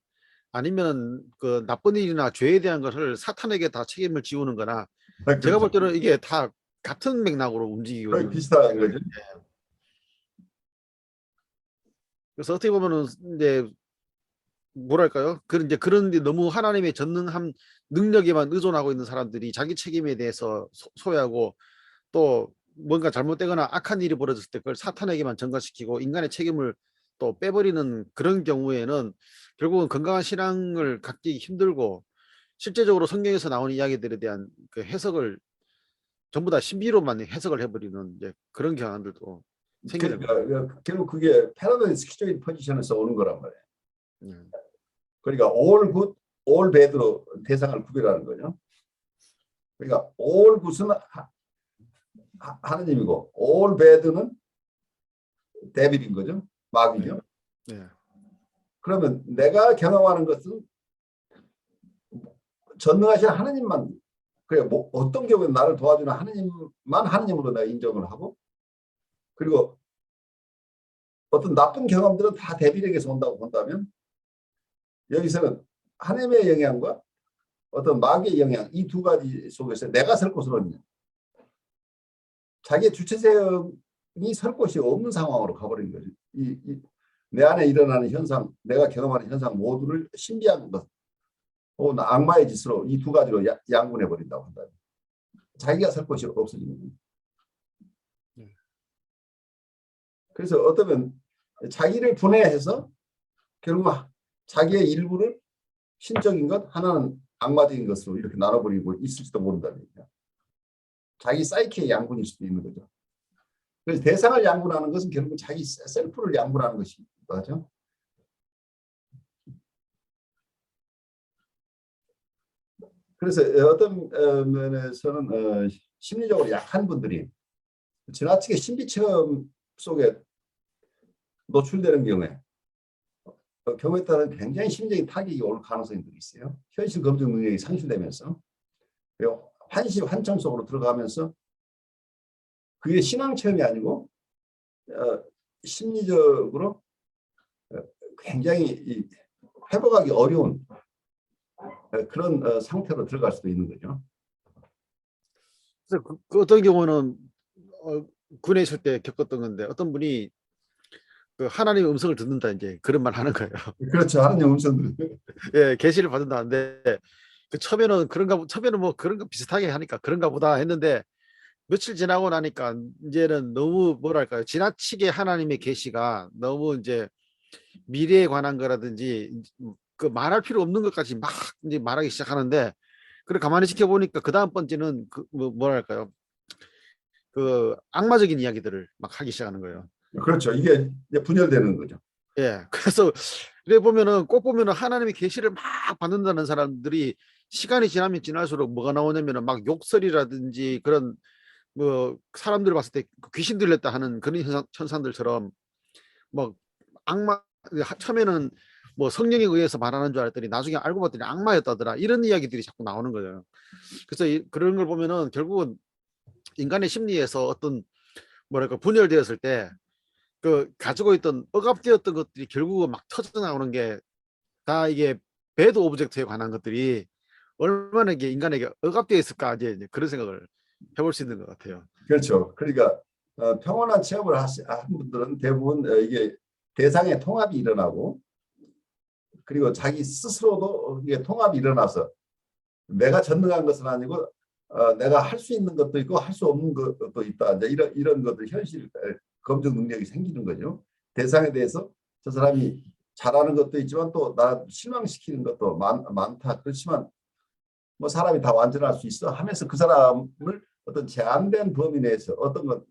아니면 그 나쁜 일이나 죄에 대한 것을 사탄에게 다 책임을 지우는 거나, 제가 볼 그렇죠. 때는 이게 다 같은 맥락으로 움직이고 거의 있는 비슷한 생각이. 거죠. 그래서 어떻게 보면은 이제 뭐랄까요? 이제 그런 너무 하나님의 전능한 능력에만 의존하고 있는 사람들이 자기 책임에 대해서 소외하고, 또 뭔가 잘못되거나 악한 일이 벌어졌을 때 그걸 사탄에게만 전가시키고 인간의 책임을 또 빼버리는 그런 경우에는 결국은 건강한 신앙을 갖기 힘들고, 실제적으로 성경에서 나오는 이야기들에 대한 그 해석을 전부 다 신비로만 해석을 해버리는 이제 그런 경향들도 생기는 거죠. 그러니까 결국 그게 패러다이스키적인 포지션에서 오는 거란 말이에요. 음. 그러니까 all good, all bad로 대상을 구별하는 거죠. 그러니까 all good은 하느님이고 all bad는 데빌인 거죠. 마귀죠. 네. 네. 그러면 내가 경험하는 것은 전능하신 하느님만, 그래 뭐 어떤 경우에 나를 도와주는 하느님만 하느님으로 내가 인정을 하고, 그리고 어떤 나쁜 경험들은 다 데빌에게서 온다고 본다면, 여기서는 하나님의 영향과 어떤 마귀의 영향, 이 두 가지 속에서 내가 설 곳은 어디냐, 자기의 주체성이 설 곳이 없는 상황으로 가버린 거죠. 내 안에 일어나는 현상, 내가 경험하는 현상 모두를 신비한 것 혹은 악마의 짓으로 이 두 가지로 양분해 버린다고 한다. 자기가 설 곳이 없어지는 거예요. 그래서 어쩌면 자기를 분해해서 결국 자기의 일부를 신적인 것, 하나는 악마적인 것으로 이렇게 나눠버리고 있을지도 모른다는 얘기야. 자기 사이키의 양분일 수도 있는 거죠. 그래서 대상을 양분하는 것은 결국 자기 셀프를 양분하는 것이기도 하죠. 그래서 어떤 면에서는 심리적으로 약한 분들이 지나치게 신비 체험 속에 노출되는 경우에 따른 굉장히 심리적인 타격이 올 가능성이 있어요. 현실 검증 능력이 상실되면서 환청 속으로 들어가면서 그게 신앙 체험이 아니고 심리적으로 굉장히 회복하기 어려운 그런 상태로 들어갈 수도 있는 거죠. 그래서 그 어떤 경우는 군에 있을 때 겪었던 건데 어떤 분이 그 하나님의 음성을 듣는다 이제 그런 말 하는 거예요. 그렇죠. 하나님 음성들. 예, 계시를 받는다는데 그 처음에는 뭐 그런 거 비슷하게 하니까 그런가 보다 했는데 며칠 지나고 나니까 이제는 너무 뭐랄까요, 지나치게 하나님의 계시가 너무 이제 미래에 관한 거라든지 그 말할 필요 없는 것까지 막 이제 말하기 시작하는데, 그래 가만히 지켜보니까 그 다음 번째는 그 뭐랄까요, 그 악마적인 이야기들을 막 하기 시작하는 거예요. 그렇죠. 이게 이제 분열되는 거죠. 예, 그래서 그래 보면은 꼭 보면은 하나님의 계시를 막 받는다는 사람들이 시간이 지나면 지날수록 뭐가 나오냐면은 막 욕설이라든지 그런 뭐 사람들 봤을 때 귀신 들렸다 하는 그런 현상들처럼 뭐 악마, 처음에는 뭐 성령에 의해서 말하는 줄 알았더니 나중에 알고 봤더니 악마였다더라, 이런 이야기들이 자꾸 나오는 거예요. 그래서 그런 걸 보면은 결국은 인간의 심리에서 어떤 뭐랄까 분열되었을 때 그 가지고 있던 억압되었던 것들이 결국은 막 터져 나오는 게 다 이게 배드 오브젝트에 관한 것들이 얼마나 이게 인간에게 억압되어 있을까, 이제 그런 생각을 해볼 수 있는 것 같아요. 그렇죠. 그러니까 평온한 체험을 한 분들은 대부분 이게 대상의 통합이 일어나고, 그리고 자기 스스로도 이게 통합이 일어나서 내가 전능한 것은 아니고 내가 할 수 있는 것도 있고 할 수 없는 것도 있다. 이제 이런 것들 현실 검증 능력이 생기는 거죠. 대상에 대해서 저 사람이 잘하는 것도 있지만 또 나 실망시키는 것도 많다. 그렇지만 뭐 사람이 다 완전할 수 있어 하면서 그 사람을 어떤 제한된 범위 내에서 어떤 것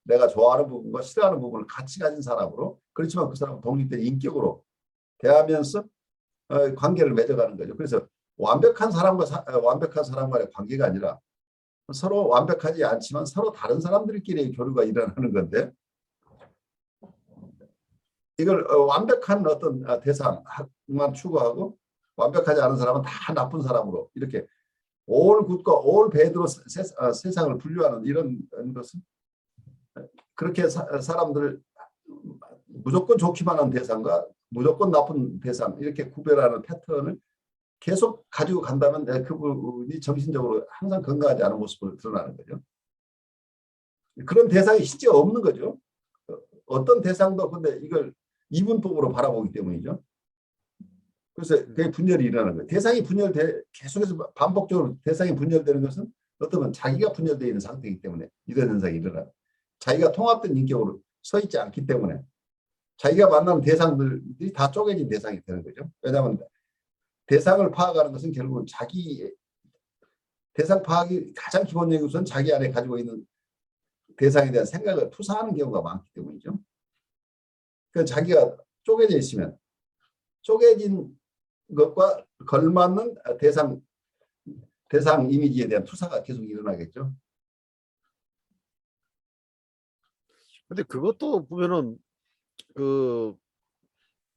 내가 좋아하는 부분과 싫어하는 부분을 같이 가진 사람으로, 그렇지만 그 사람은 독립된 인격으로 대하면서 관계를 맺어가는 거죠. 그래서 완벽한 사람과의 관계가 아니라 서로 완벽하지 않지만 서로 다른 사람들끼리의 교류가 일어나는 건데, 이걸 완벽한 어떤 대상만 추구하고 완벽하지 않은 사람은 다 나쁜 사람으로 이렇게 올 굿과 올 배드로 세상을 분류하는 이런 것은, 그렇게 사람들을 무조건 좋기만 한 대상과 무조건 나쁜 대상 이렇게 구별하는 패턴을 계속 가지고 간다면 그분이 정신적으로 항상 건강하지 않은 모습을 드러나는 거죠. 그런 대상이 실제 없는 거죠. 어떤 대상도 근데 이걸 이분법으로 바라보기 때문이죠. 그래서 그게 분열이 일어나는 거예요. 대상이 계속해서 반복적으로 대상이 분열되는 것은 어쩌면 자기가 분열되어 있는 상태이기 때문에 이런 현상이 일어나요. 자기가 통합된 인격으로 서 있지 않기 때문에 자기가 만나는 대상들이 다 쪼개진 대상이 되는 거죠. 왜냐하면 대상을 파악하는 것은 결국은 자기 대상 파악이 가장 기본적인 것은 자기 안에 가지고 있는 대상에 대한 생각을 투사하는 경우가 많기 때문이죠. 그러니까 자기가 쪼개져 있으면 쪼개진 것과 걸맞는 대상 이미지에 대한 투사가 계속 일어나겠죠. 근데 그것도 보면은 그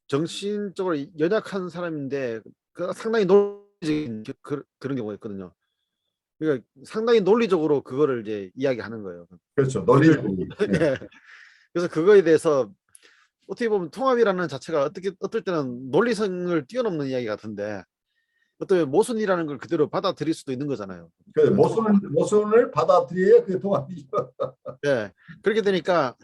정신적으로 연약한 사람인데 그 상당히 논리적인 그런 경우가 있거든요. 그러니까 상당히 논리적으로 그거를 이제 이야기하는 거예요. 그렇죠. 논리적으로. 네. 예. 그래서 그거에 대해서 어떻게 보면 통합이라는 자체가 어떨 때는 논리성을 뛰어넘는 이야기 같은데 어떤 모순이라는 걸 그대로 받아들일 수도 있는 거잖아요. 모순을 받아들여야 그게 통합이죠. 예. 그렇게 되니까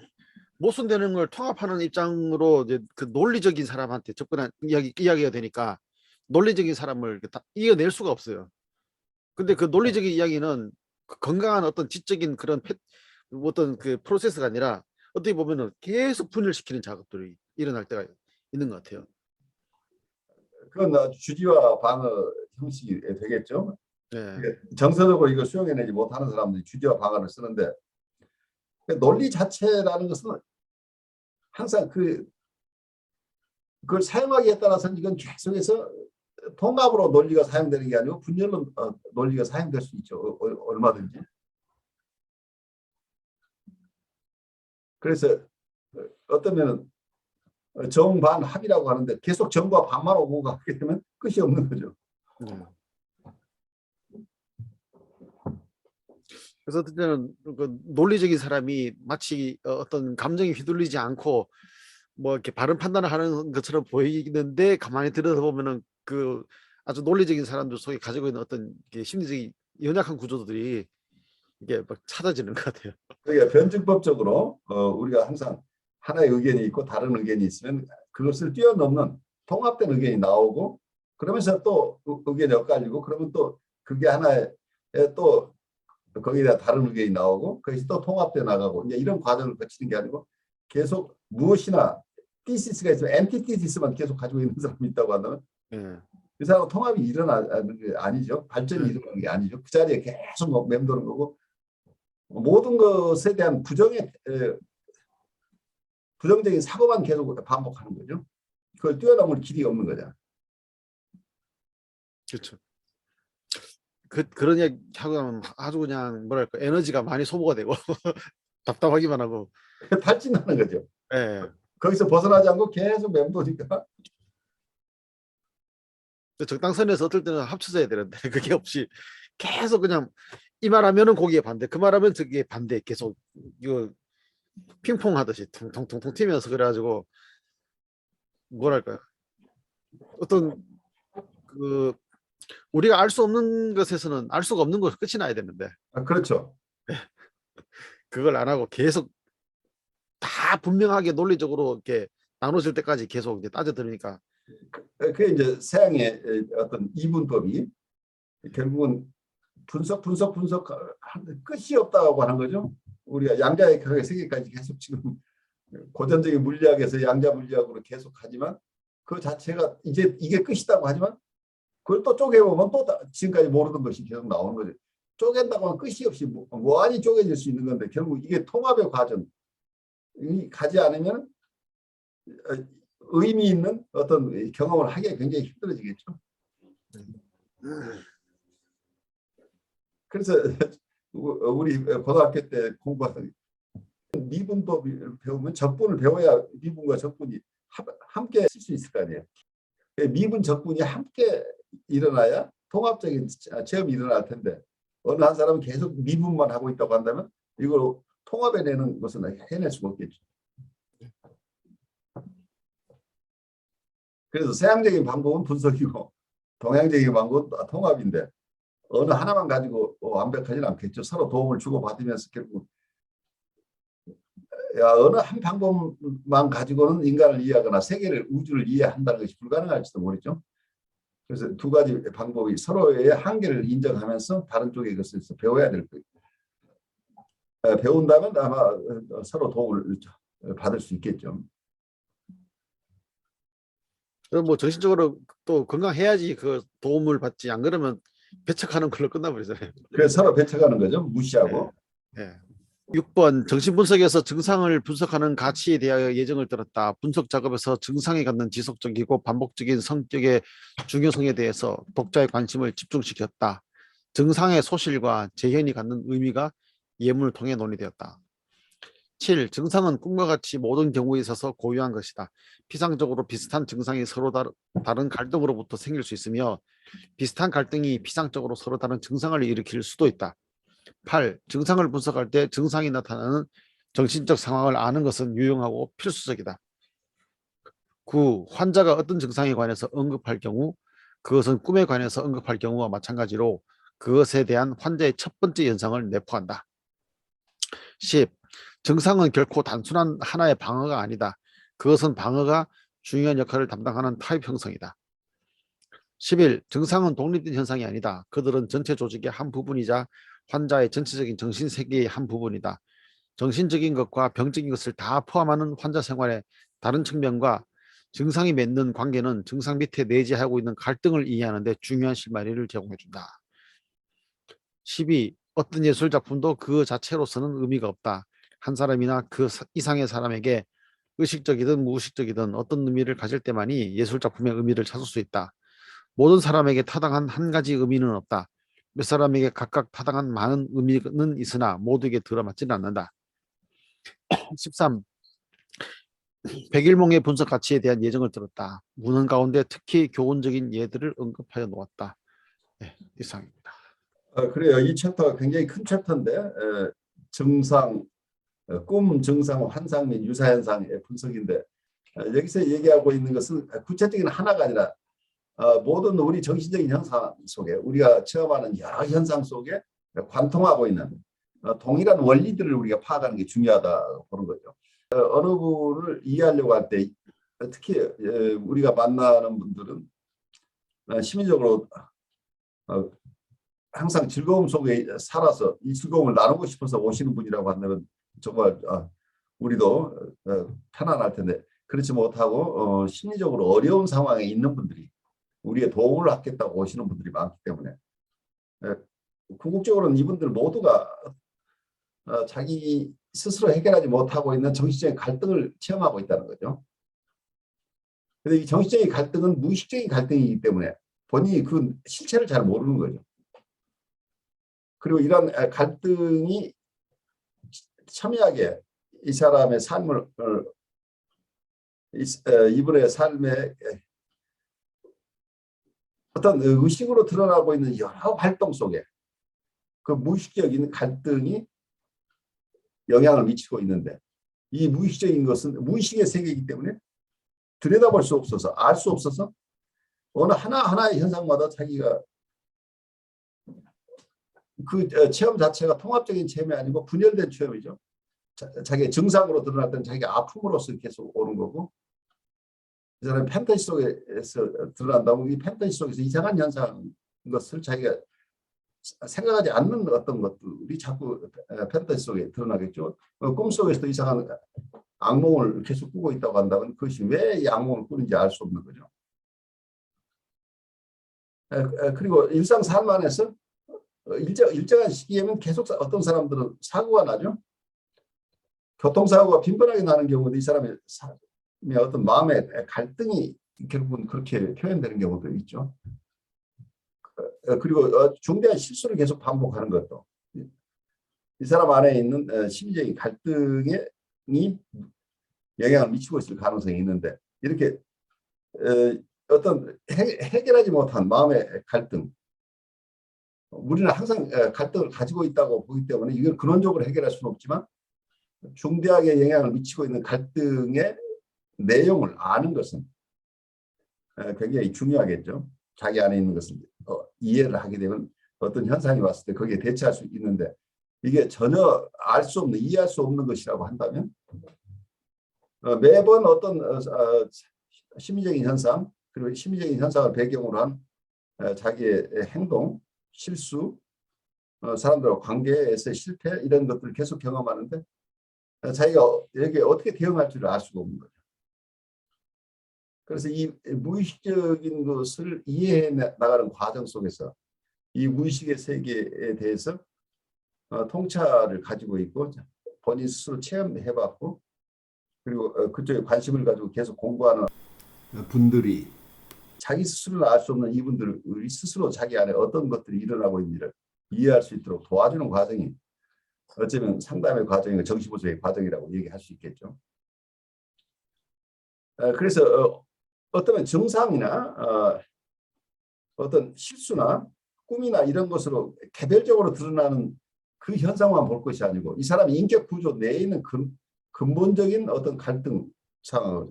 모순되는 걸 통합하는 입장으로 이제 그 논리적인 사람한테 접근한 이야기가 되니까 논리적인 사람을 다 이겨낼 수가 없어요. 근데 그 논리적인 이야기는 그 건강한 어떤 지적인 그런 어떤 그 프로세스가 아니라 어떻게 보면은 계속 분열시키는 작업들이 일어날 때가 있는 것 같아요. 그건 주지와 방어 형식이 되겠죠. 네. 정서적으로 이걸 수용해내지 못하는 사람들이 주지와 방어를 쓰는데, 논리 자체라는 것은 항상 그걸 사용하기에 따라서는 이건 계속해서 통합으로 논리가 사용되는 게 아니고 분열로 논리가 사용될 수 있죠. 얼마든지. 그래서 어떤 면은 정반합이라고 하는데 계속 정과 반만 오고 가게 되면 끝이 없는 거죠. 그래서 어떤 때는 그 논리적인 사람이 마치 어떤 감정에 휘둘리지 않고 뭐 이렇게 바른 판단을 하는 것처럼 보이는데 가만히 들여다보면은 그 아주 논리적인 사람들 속에 가지고 있는 어떤 심리적인 연약한 구조들이 이게 막 찾아지는 것 같아요. 그러니까 변증법적으로 우리가 항상 하나의 의견이 있고 다른 의견이 있으면 그것을 뛰어넘는 통합된 의견이 나오고 그러면서 또 의견이 엇갈리고 그러면 또 그게 하나의 또 거기다 다른 의견이 나오고 그것이 또 통합돼 나가고 이제 이런 과정을 거치는 게 아니고 계속 무엇이나 티시스가 있으면 엔티티시스만 계속 가지고 있는 사람이 있다고 한다면 예. 그 사람은 통합이 일어나는 게 아니죠. 발전이 일어나는 게 아니죠. 그 자리에 계속 맴도는 거고 모든 것에 대한 부정적인 사고만 계속 반복하는 거죠. 그걸 뛰어넘을 길이 없는 거잖아. 그렇죠. 그런 얘기 하고 나면 아주 그냥 뭐랄까 에너지가 많이 소모가 되고 답답하기만 하고. 탈진하는 거죠. 예. 거기서 벗어나지 않고 계속 맴도니까. 적당선에서 어떨 때는 합쳐져야 되는데 그게 없이 계속 그냥 이 말하면은 거기에 반대, 그 말하면 저기에 반대, 계속 이거 핑퐁 하듯이 퉁퉁퉁퉁 튀면서 그래가지고 뭐랄까요, 어떤 그 우리가 알 수 없는 것에서는 알 수가 없는 것 끝이 나야 되는데 그렇죠. 그걸 안 하고 계속 다 분명하게 논리적으로 이렇게 나눠질 때까지 계속 이제 따져 들으니까. 그게 이제 서양의 어떤 이분법이 결국은 분석 끝이 없다고 하는 거죠. 우리가 양자역학의 세계까지 계속 지금 고전적인 물리학에서 양자 물리학으로 계속 하지만 그 자체가 이제 이게 끝이라고 하지만 그걸 또 쪼개보면 또 지금까지 모르던 것이 계속 나오는 거죠. 쪼갠다고 하면 끝이 없이 무한히 쪼개질 수 있는 건데 결국 이게 통합의 과정이 가지 않으면 의미 있는 어떤 경험을 하기가 굉장히 힘들어지겠죠. 그래서 우리 고등학교 때 공부하던 미분법을 배우면 적분을 배워야 미분과 적분이 함께 쓸 수 있을 거 아니에요. 미분 적분이 함께 일어나야 통합적인 체험이 일어날 텐데 어느 한 사람은 계속 미분만 하고 있다고 한다면 이걸 통합해내는 것은 해낼 수가 없겠죠. 그래서 서양적인 방법은 분석이고 동양적인 방법은 통합인데 어느 하나만 가지고 완벽하지는 않겠죠. 서로 도움을 주고받으면서 결국 어느 한 방법만 가지고는 인간을 이해하거나 세계를 우주를 이해한다는 것이 불가능할지도 모르죠. 그래서 두 가지 방법이 서로의 한계를 인정하면서 다른 쪽의 것을 배워야 될 거예요. 배운다면 아마 서로 도움을 받을 수 있겠죠. 뭐 정신적으로 또 건강해야지 그 도움을 받지, 안 그러면 배척하는 걸로 끝나버리잖아요. 그래서 서로 배척하는 거죠. 무시하고. 예. 예. 6번 정신분석에서 증상을 분석하는 가치에 대하여 예정을 들었다. 분석 작업에서 증상이 갖는 지속적이고 반복적인 성격의 중요성에 대해서 독자의 관심을 집중시켰다. 증상의 소실과 재현이 갖는 의미가 예문을 통해 논의되었다. 7. 증상은 꿈과 같이 모든 경우에 있어서 고유한 것이다. 피상적으로 비슷한 증상이 서로 다른 갈등으로부터 생길 수 있으며 비슷한 갈등이 피상적으로 서로 다른 증상을 일으킬 수도 있다. 8. 증상을 분석할 때 증상이 나타나는 정신적 상황을 아는 것은 유용하고 필수적이다. 9. 환자가 어떤 증상에 관해서 언급할 경우 그것은 꿈에 관해서 언급할 경우와 마찬가지로 그것에 대한 환자의 첫 번째 연상을 내포한다. 10. 증상은 결코 단순한 하나의 방어가 아니다. 그것은 방어가 중요한 역할을 담당하는 타입 형성이다. 11. 증상은 독립된 현상이 아니다. 그들은 전체 조직의 한 부분이자 환자의 전체적인 정신세계의 한 부분이다. 정신적인 것과 병적인 것을 다 포함하는 환자 생활의 다른 측면과 증상이 맺는 관계는 증상 밑에 내재하고 있는 갈등을 이해하는 데 중요한 실마리를 제공해준다. 12. 어떤 예술 작품도 그 자체로서는 의미가 없다. 한 사람이나 그 이상의 사람에게 의식적이든 무의식적이든 어떤 의미를 가질 때만이 예술 작품의 의미를 찾을 수 있다. 모든 사람에게 타당한 한 가지 의미는 없다. 몇 사람에게 각각 타당한 많은 의미는 있으나 모두에게 들어맞지는 않는다. 13. 백일몽의 분석 가치에 대한 예정을 들었다. 문헌 가운데 특히 교훈적인 예들을 언급하여 놓았다. 네, 이상입니다. 그래요. 이 챕터가 굉장히 큰 챕터인데 증상, 꿈, 증상, 환상 및 유사현상의 분석인데 여기서 얘기하고 있는 것은 구체적인 하나가 아니라 모든 우리 정신적인 현상 속에 우리가 체험하는 여러 현상 속에 관통하고 있는 동일한 원리들을 우리가 파악하는 게 중요하다고 보는 거죠. 어느 분을 이해하려고 할 때 특히 우리가 만나는 분들은 심리적으로 항상 즐거움 속에 살아서 이 즐거움을 나누고 싶어서 오시는 분이라고 한다면 정말 우리도 편안할 텐데 그렇지 못하고 심리적으로 어려운 상황에 있는 분들이 우리의 도움을 받겠다고 오시는 분들이 많기 때문에 궁극적으로는 이분들 모두가 자기 스스로 해결하지 못하고 있는 정신적인 갈등을 체험하고 있다는 거죠. 근데 이 정신적인 갈등은 무의식적인 갈등이기 때문에 본인이 그 실체를 잘 모르는 거죠. 그리고 이런 갈등이 첨예하게 이 사람의 삶을 이분의 삶에 어떤 의식으로 드러나고 있는 여러 활동 속에 그 무의식적인 갈등이 영향을 미치고 있는데 이 무의식적인 것은 무의식의 세계이기 때문에 들여다볼 수 없어서 알 수 없어서 어느 하나하나의 현상마다 자기가 그 체험 자체가 통합적인 체험이 아니고 분열된 체험이죠. 자기의 증상으로 드러났던 자기 아픔으로서 계속 오는 거고 이 사람이 판타지 속에서 드러난다고 이 판타지 속에서 이상한 현상 것을 자기가 생각하지 않는 어떤 것들이 자꾸 판타지 속에 드러나겠죠. 꿈속에서도 이상한 악몽을 계속 꾸고 있다고 한다면 그것이 왜 이 악몽을 꾸는지 알 수 없는 거죠. 그리고 일상 삶 안에서 일정한 시기에는 계속 어떤 사람들은 사고가 나죠. 교통사고가 빈번하게 나는 경우도 이 사람의 어떤 마음의 갈등이 결국은 그렇게 표현되는 경우도 있죠. 그리고 중대한 실수를 계속 반복하는 것도 이 사람 안에 있는 심리적인 갈등이 영향을 미치고 있을 가능성이 있는데 이렇게 어떤 해결하지 못한 마음의 갈등 우리는 항상 갈등을 가지고 있다고 보기 때문에 이걸 근원적으로 해결할 수는 없지만 중대하게 영향을 미치고 있는 갈등의 내용을 아는 것은 굉장히 중요하겠죠. 자기 안에 있는 것을 이해를 하게 되면 어떤 현상이 왔을 때 거기에 대처할 수 있는데 이게 전혀 알 수 없는 이해할 수 없는 것이라고 한다면 매번 어떤 심리적인 현상 그리고 심리적인 현상을 배경으로 한 자기의 행동, 실수, 사람들과 관계에서의 실패 이런 것들을 계속 경험하는데 자기가 여기에 어떻게 대응할 줄을 알 수가 없는 거죠. 그래서 이 무의식적인 것을 이해해 나가는 과정 속에서 이 무의식의 세계에 대해서 통찰을 가지고 있고 본인 스스로 체험해봤고 그리고 그쪽에 관심을 가지고 계속 공부하는 분들이 자기 스스로는 알 수 없는 이분들이 스스로 자기 안에 어떤 것들이 일어나고 있는지를 이해할 수 있도록 도와주는 과정이 어쩌면 상담의 과정이고 정신보조의 과정이라고 얘기할 수 있겠죠. 그래서 어떤 증상이나 어떤 실수나 꿈이나 이런 것으로 개별적으로 드러나는 그 현상만 볼 것이 아니고 이 사람의 인격 구조 내에 있는 근본적인 어떤 갈등 상황을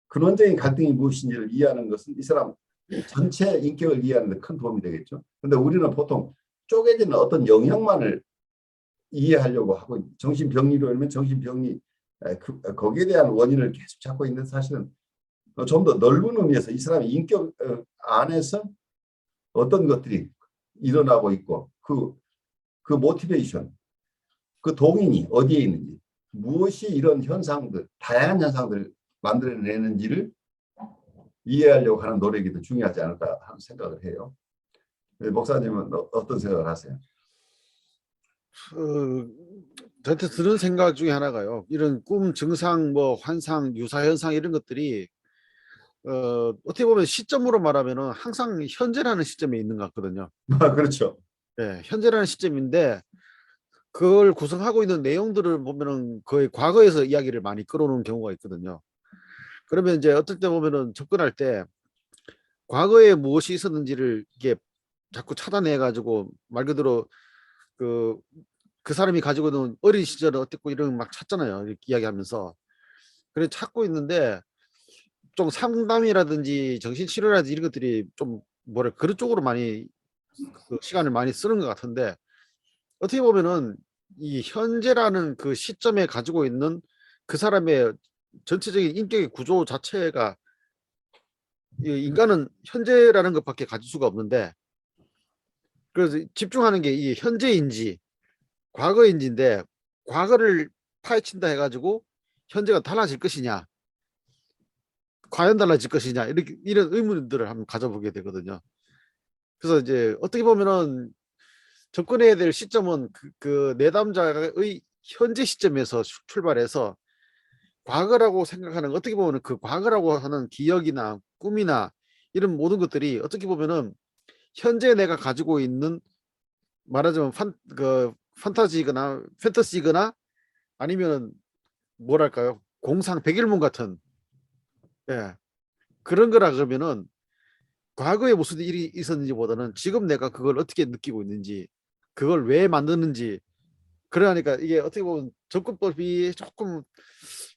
근원적인 갈등이 무엇인지를 이해하는 것은 이 사람 전체 인격을 이해하는 데 큰 도움이 되겠죠. 그런데 우리는 보통 쪼개지는 어떤 영역만을 이해하려고 하고 정신병리로면 정신병리 거기에 대한 원인을 계속 찾고 있는 사실은 좀 더 넓은 의미에서 이 사람의 인격 안에서 어떤 것들이 일어나고 있고 그 모티베이션, 그 동인이 어디에 있는지 무엇이 이런 현상들, 다양한 현상들을 만들어내는지를 이해하려고 하는 노력이 더 중요하지 않을까 하는 생각을 해요. 목사님은 어떤 생각을 하세요? 저한테 드는 생각 중에 하나가요. 이런 꿈 증상, 뭐 환상, 유사 현상 이런 것들이 어떻게 보면 시점으로 말하면은 항상 현재라는 시점에 있는 것 같거든요. 그렇죠. 네, 현재라는 시점인데 그걸 구성하고 있는 내용들을 보면은 거의 과거에서 이야기를 많이 끌어오는 경우가 있거든요. 그러면 이제 어떨 때 보면은 접근할 때 과거에 무엇이 있었는지를 이게 자꾸 찾아내 가지고 말 그대로 그 사람이 가지고 있는 어린 시절은 어땠고 이런 막 찾잖아요. 이렇게 이야기하면서. 그래 찾고 있는데 각종 상담이라든지 정신치료라든지 이런 것들이 좀 뭐래 그런 쪽으로 많이 그 시간을 많이 쓰는 것 같은데 어떻게 보면은 이 현재라는 그 시점에 가지고 있는 그 사람의 전체적인 인격의 구조 자체가 이 인간은 현재라는 것밖에 가질 수가 없는데 그래서 집중하는 게 이 현재인지 과거인지인데 과거를 파헤친다 해가지고 현재가 달라질 것이냐 과연 달라질 것이냐 이렇게 이런 의문들을 한번 가져보게 되거든요. 그래서 이제 어떻게 보면은 접근해야 될 시점은 그 내담자의 현재 시점에서 출발해서 과거라고 생각하는 어떻게 보면 그 과거라고 하는 기억이나 꿈이나 이런 모든 것들이 어떻게 보면은 현재 내가 가지고 있는 말하자면 판타지거나 판타시거나 아니면 뭐랄까요 공상 백일문 같은 예, 그런 거라 그러면은 과거에 무슨 일이 있었는지보다는 지금 내가 그걸 어떻게 느끼고 있는지 그걸 왜 만드는지 그러니까 이게 어떻게 보면 접근법이 조금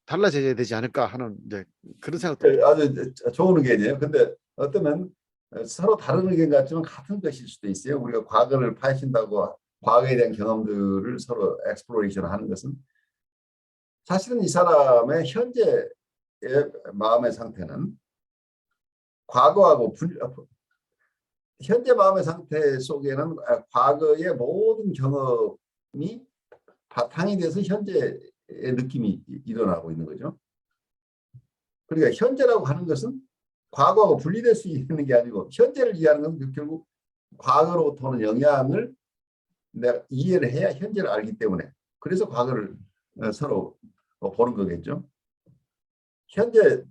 달라져야 되지 않을까 하는 이제 그런 생각도 아주 좋은 의견이에요. 근데 어쩌면 서로 다른 의견 같지만 같은 것일 수도 있어요. 우리가 과거를 파헤친다고 과거에 대한 경험들을 서로 엑스플로레이션 하는 것은 사실은 이 사람의 현재의 마음의 상태는 과거하고 현재 마음의 상태 속에는 과거의 모든 경험이 바탕이 돼서 현재의 느낌이 일어나고 있는 거죠. 그러니까 현재라고 하는 것은 과거하고 분리될 수 있는 게 아니고 현재를 이해하는 것은 결국 과거로부터 오는 영향을 내가 이해를 해야 현재를 알기 때문에 그래서 과거를 서로 보는 거겠죠. 현재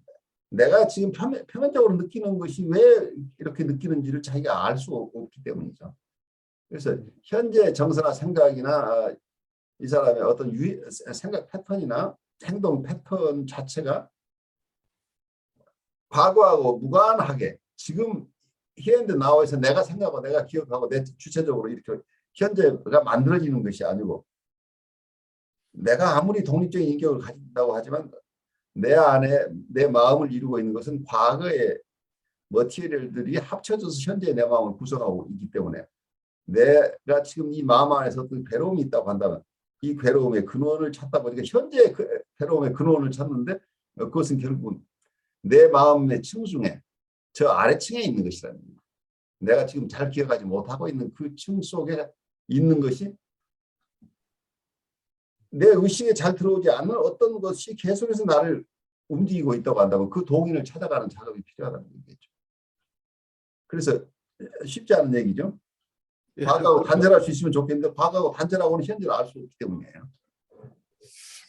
내가 지금 표면적으로 느끼는 것이 왜 이렇게 느끼는지를 자기가 알 수 없기 때문이죠. 그래서 현재 정서나 생각이나 이 사람의 어떤 생각 패턴이나 행동 패턴 자체가 과거하고 무관하게 지금 현재 나와서 내가 생각하고 내가 기억하고 내 주체적으로 이렇게 현재가 만들어지는 것이 아니고 내가 아무리 독립적인 인격을 가진다고 하지만 내 안에 내 마음을 이루고 있는 것은 과거의 머티리얼들이 합쳐져서 현재 내 마음을 구성하고 있기 때문에 내가 지금 이 마음 안에서 어떤 괴로움이 있다고 한다면 이 괴로움의 근원을 찾다 보니까 현재 그 괴로움의 근원을 찾는데 그것은 결국은 내 마음의 층중에 저 아래층에 있는 것이라는 거예요. 내가 지금 잘 기억하지 못하고 있는 그 층 속에 있는 것이 내 의식에 잘 들어오지 않는 어떤 것이 계속해서 나를 움직이고 있다고 한다면 그 동인을 찾아가는 작업이 필요하다는 얘기겠죠. 그래서 쉽지 않은 얘기죠. 예, 과거하고 단절할 수 있으면 좋겠는데 과거하고 단절하고는 현재를 알 수 없기 때문이에요.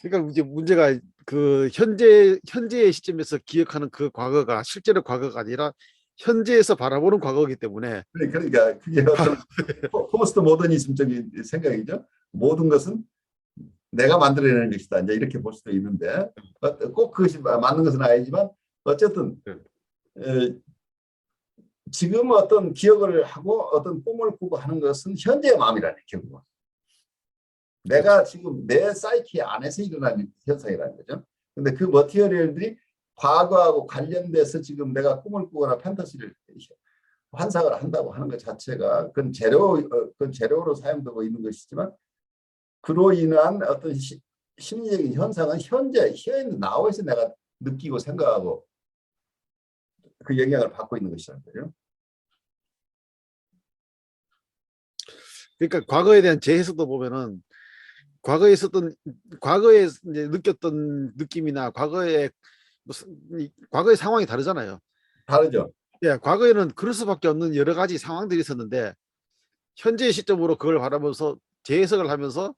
그러니까 이제 문제가 그 현재의 시점에서 기억하는 그 과거가 실제로 과거가 아니라 현재에서 바라보는 과거이기 때문에 그러니까 그게 어떤 포스트 모더니즘적인 생각이죠. 모든 것은 내가 만들어내는 것이다. 이제 이렇게 볼 수도 있는데 꼭 그것이 맞는 것은 아니지만 어쨌든 지금 어떤 기억을 하고 어떤 꿈을 꾸고 하는 것은 현재의 마음이라는 결국은. 내가 지금 내 사이키 안에서 일어나는 현상이라는 거죠. 근데 그 머티리얼들이 과거하고 관련돼서 지금 내가 꿈을 꾸거나 판타지를 환상을 한다고 하는 것 자체가 그건 재료로 사용되고 있는 것이지만 그로 인한 어떤 심리적인 현상은 현재 나와 있어 내가 느끼고 생각하고 그 영향을 받고 있는 것이라는 거죠. 그러니까 과거에 대한 재해석도 보면은 과거에 이제 느꼈던 느낌이나 과거의 상황이 다르잖아요. 다르죠. 예, 과거에는 그럴 수밖에 없는 여러 가지 상황들이 있었는데 현재 시점으로 그걸 바라보면서 재해석을 하면서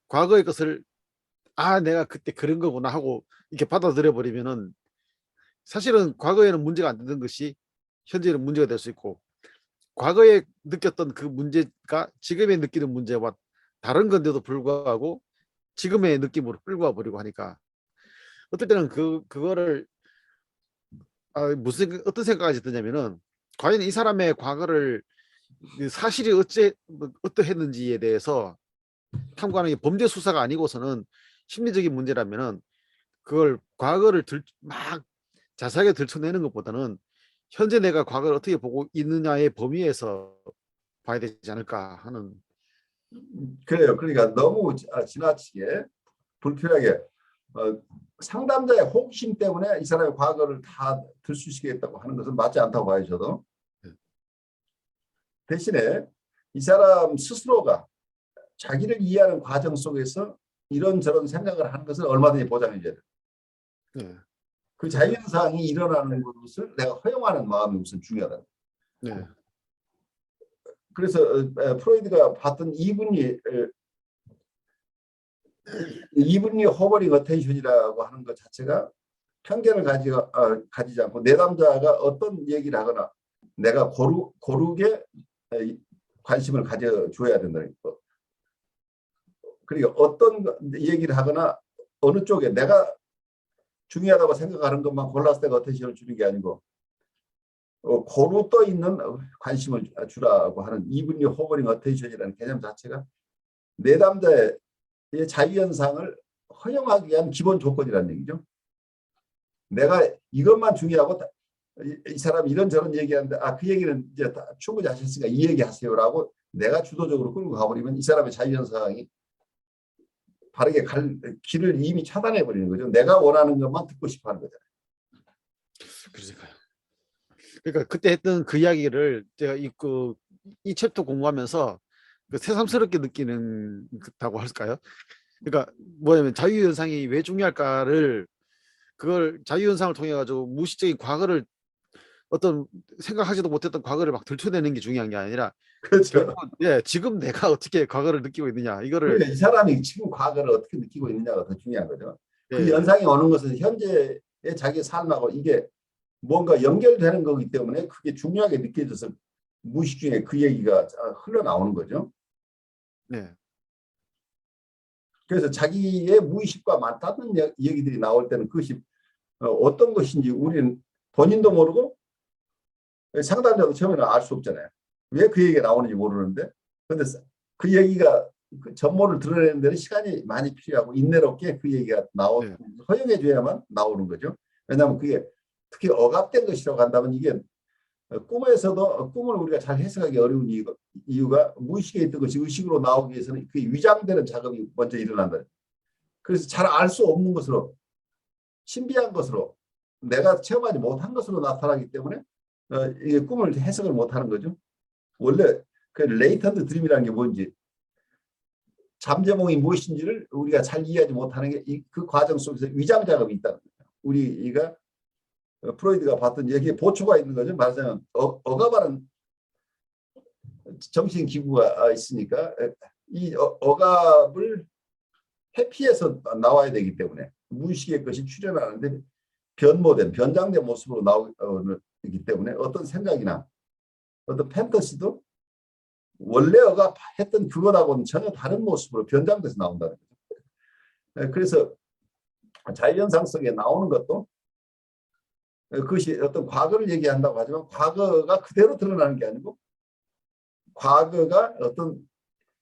과거의 것을 내가 그때 그런 거구나 하고 이렇게 받아들여 버리면은 사실은 과거에는 문제가 안 되는 것이 현재는 문제가 될 수 있고 과거에 느꼈던 그 문제가 지금에 느끼는 문제와 다른 건데도 불구하고 지금의 느낌으로 끌고 와 버리고 하니까 어떨 때는 그거를 무슨 어떤 생각까지 드냐면은 과연 이 사람의 과거를 그 사실이 어떠했는지에 대해서 탐구하는 게 범죄 수사가 아니고서는 심리적인 문제라면은 그걸 과거를 막 자세하게 들춰내는 것보다는 현재 내가 과거를 어떻게 보고 있느냐의 범위에서 봐야 되지 않을까 하는. 그래요. 그러니까 너무 지나치게 불필요하게 상담자의 호기심 때문에 이 사람의 과거를 다 들쑤시겠다고 하는 것은 맞지 않다고 봐요, 저도. 대신에 이 사람 스스로가 자기를 이해하는 과정 속에서 이런저런 생각을 하는 것을 얼마든지 보장해 줘야 돼요. 네. 그 자유현상이 일어나는 것을 내가 허용하는 마음이 우선 중요하다. 네. 그래서 프로이드가 봤던 이분리 호버링 어텐션이라고 하는 것 자체가 편견을 가지지 않고 내담자가 어떤 얘기를 하거나 내가 고르게 관심을 가져줘야 된다는 거. 그러니까 어떤 얘기를 하거나 어느 쪽에 내가 중요하다고 생각하는 것만 골라서 내가 어텐션을 주는 게 아니고 고루 떠 있는 관심을 주라고 하는 이분리 호버링 어텐션이라는 개념 자체가 내담자의 자유현상을 허용하기 위한 기본 조건이라는 얘기죠. 내가 이것만 중요하고 이 사람이 이런저런 얘기하는데 그 얘기는 이제 다 충분히 하셨으니까 이 얘기 하세요라고 내가 주도적으로 끌고 가버리면 이 사람의 자유현상이 바르게 갈 길을 이미 차단해 버리는 거죠. 내가 원하는 것만 듣고 싶어 하는 거잖아요. 그러니까요. 그러니까 그때 했던 그 이야기를 제가 이 챕터 공부하면서 새삼스럽게 느끼는 다고 할까요? 그러니까 뭐냐면 자유현상이 왜 중요할까를, 그걸 자유현상을 통해 가지고 무의식적인 과거를, 어떤 생각하지도 못했던 과거를 막 들춰내는 게 중요한 게 아니라 그렇죠. 지금 내가 어떻게 과거를 느끼고 있느냐 이거를. 그러니까 이 사람이 지금 과거를 어떻게 느끼고 있느냐가 더 중요한 거죠. 그 예, 연상이 오는 것은 현재의 자기 삶하고 이게 뭔가 연결되는 거기 때문에 그게 중요하게 느껴져서 무의식 중에 그 얘기가 흘러나오는 거죠. 네, 그래서 자기의 무의식과 맞닿는 얘기들이 나올 때는 그것이 어떤 것인지 우리는 본인도 모르고 상담자도 처음에는 알 수 없잖아요. 왜 그 얘기가 나오는지 모르는데, 근데 그 얘기가 그 전모를 드러내는 데는 시간이 많이 필요하고 인내롭게 그 얘기가 네, 허용해 줘야만 나오는 거죠. 왜냐하면 그게 특히 억압된 것이라고 한다면 이게 꿈에서도 꿈을 우리가 잘 해석하기 어려운 이유가 무의식에 있던 것이 의식으로 나오기 위해서는 그 위장되는 작업이 먼저 일어난다. 그래서 잘 알 수 없는 것으로, 신비한 것으로, 내가 체험하지 못한 것으로 나타나기 때문에 이게 꿈을 해석을 못하는 거죠. 원래 그 레이턴트 드림이라는 게 뭔지, 잠재몽이 무엇인지를 우리가 잘 이해하지 못하는 게 그 과정 속에서 위장 작업이 있다는 거예요. 우리가 프로이드가 봤던 여기에 보초가 있는 거죠. 말하자면 억압하는 정신 기구가 있으니까 이 억압을 회피해서 나와야 되기 때문에 무의식의 것이 출현하는데 변장된 모습으로 나오기 때문에 어떤 생각이나 어떤 판타지도 원래 억압했던 그거하고는 전혀 다른 모습으로 변장돼서 나온다는 거죠. 그래서 자연상 속에 나오는 것도 그것이 어떤 과거를 얘기한다고 하지만 과거가 그대로 드러나는 게 아니고 과거가 어떤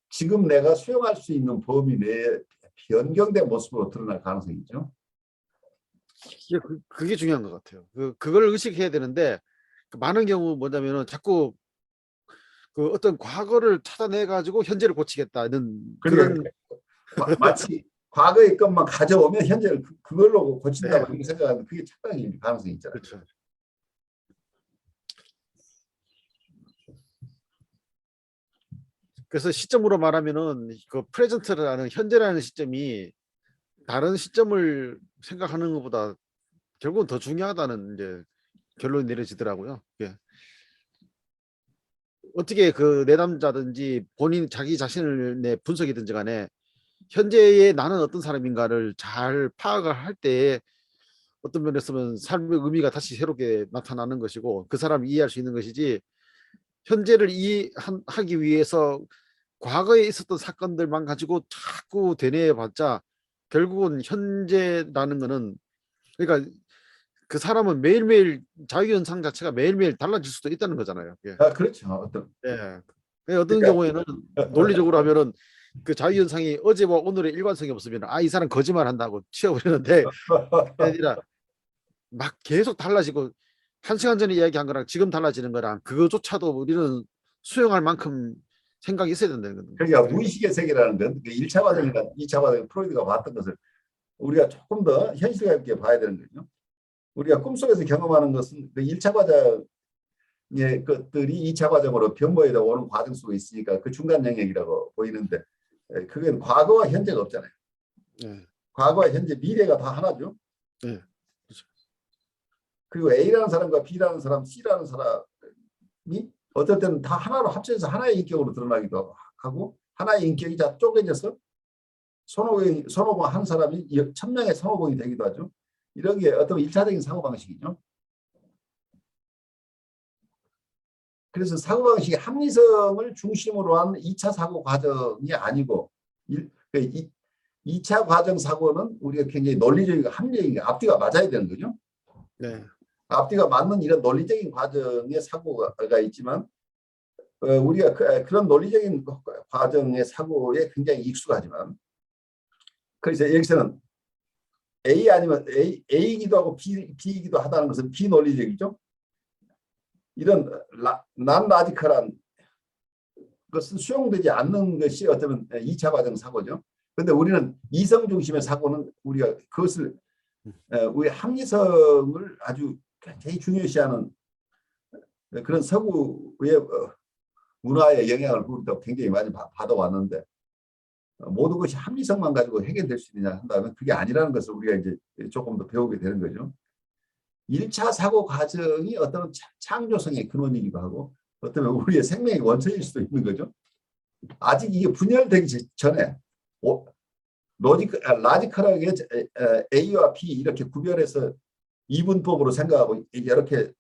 지금 내가 수용할 수 있는 범위 내에 변경된 모습으로 드러날 가능성이 있죠. 그게 중요한 것 같아요. 그걸 의식해야 되는데 많은 경우 뭐냐면은 자꾸 어떤 과거를 찾아내 가지고 현재를 고치겠다는 그러니까 그런. 마치 과거의 것만 가져오면 현재를 그걸로 고친다고 네, 이렇게 생각하는 그게 착각일 가능성이 있잖아요. 그렇죠. 그래서 시점으로 말하면은 그 프레젠트라는 현재라는 시점이 다른 시점을 생각하는 것보다 결국은 더 중요하다는 이제 결론이 내려지더라고요. 예. 어떻게 그 내담자든지 본인 자기 자신을 내 분석이든지 간에 현재의 나는 어떤 사람인가를 잘 파악을 할 때에 어떤 면에서는 삶의 의미가 다시 새롭게 나타나는 것이고 그 사람이 이해할 수 있는 것이지, 현재를 이해하기 위해서 과거에 있었던 사건들만 가지고 자꾸 되뇌어봤자 결국은 현재라는 거는, 그러니까 그 사람은 매일매일 자유현상 자체가 매일매일 달라질 수도 있다는 거잖아요. 예. 그렇죠. 어떤 어떤 그러니까 경우에는 논리적으로 하면은 그 자유현상이 어제와 오늘의 일관성이 없으면 이 사람 거짓말 한다고 치워버리는데, 그게 아니라 막 계속 달라지고 1시간 전에 이야기한 거랑 지금 달라지는 거랑 그거조차도 우리는 수용할 만큼 생각이 있어야 된다는 거거든요. 그러니까 무의식의 세계라는 건 1차 과정이나 2차 과정 프로이드가 봤던 것을 우리가 조금 더 현실감 있게 봐야 되는 거죠. 우리가 꿈속에서 경험하는 것은 그 1차 과정의 것들이 2차 과정으로 변모해 오는 과정 속에 있으니까 그 중간 영역이라고 보이는데 그건 과거와 현재가 없잖아요. 네. 과거와 현재, 미래가 다 하나죠. 네. 그렇죠. 그리고 A라는 사람과 B라는 사람, C라는 사람이 어떨 때는 다 하나로 합쳐져서 하나의 인격으로 드러나기도 하고 하나의 인격이 다 쪼개져서 손오공 한 사람이 1000명의 손오공이 되기도 하죠. 이런 게 어떤 1차적인 사고방식이죠. 그래서 사고방식의 합리성을 중심으로 한 2차 사고 과정이 아니고 2차 과정 사고는 우리가 굉장히 논리적이고 합리적인 앞뒤가 맞아야 되는 거죠. 네. 앞뒤가 맞는 이런 논리적인 과정의 사고가 있지만 우리가 그런 논리적인 과정의 사고에 굉장히 익숙하지만 그래서 여기서는 A 아니면 A이기도 하고 B이기도 하다는 것은 비논리적이죠. 이런 난라지컬한 것은 수용되지 않는 것이 어쩌면 2차 과정 사고죠. 그런데 우리는 이성 중심의 사고는 우리가 그것을 우리 합리성을 아주 굉장히 중요시하는 그런 서구의 문화의 영향을 우리도 굉장히 많이 받아왔는데 모든 것이 합리성만 가지고 해결될 수 있느냐 한다면 그게 아니라는 것을 우리가 이제 조금 더 배우게 되는 거죠. 1차 사고 과정이 어떤 창조성의 근원이기도 하고 어쩌면 우리의 생명의 원천일 수도 있는 거죠. 아직 이게 분열되기 전에 라지컬하게 A와 B 이렇게 구별해서 이분법으로 생각하고 이렇게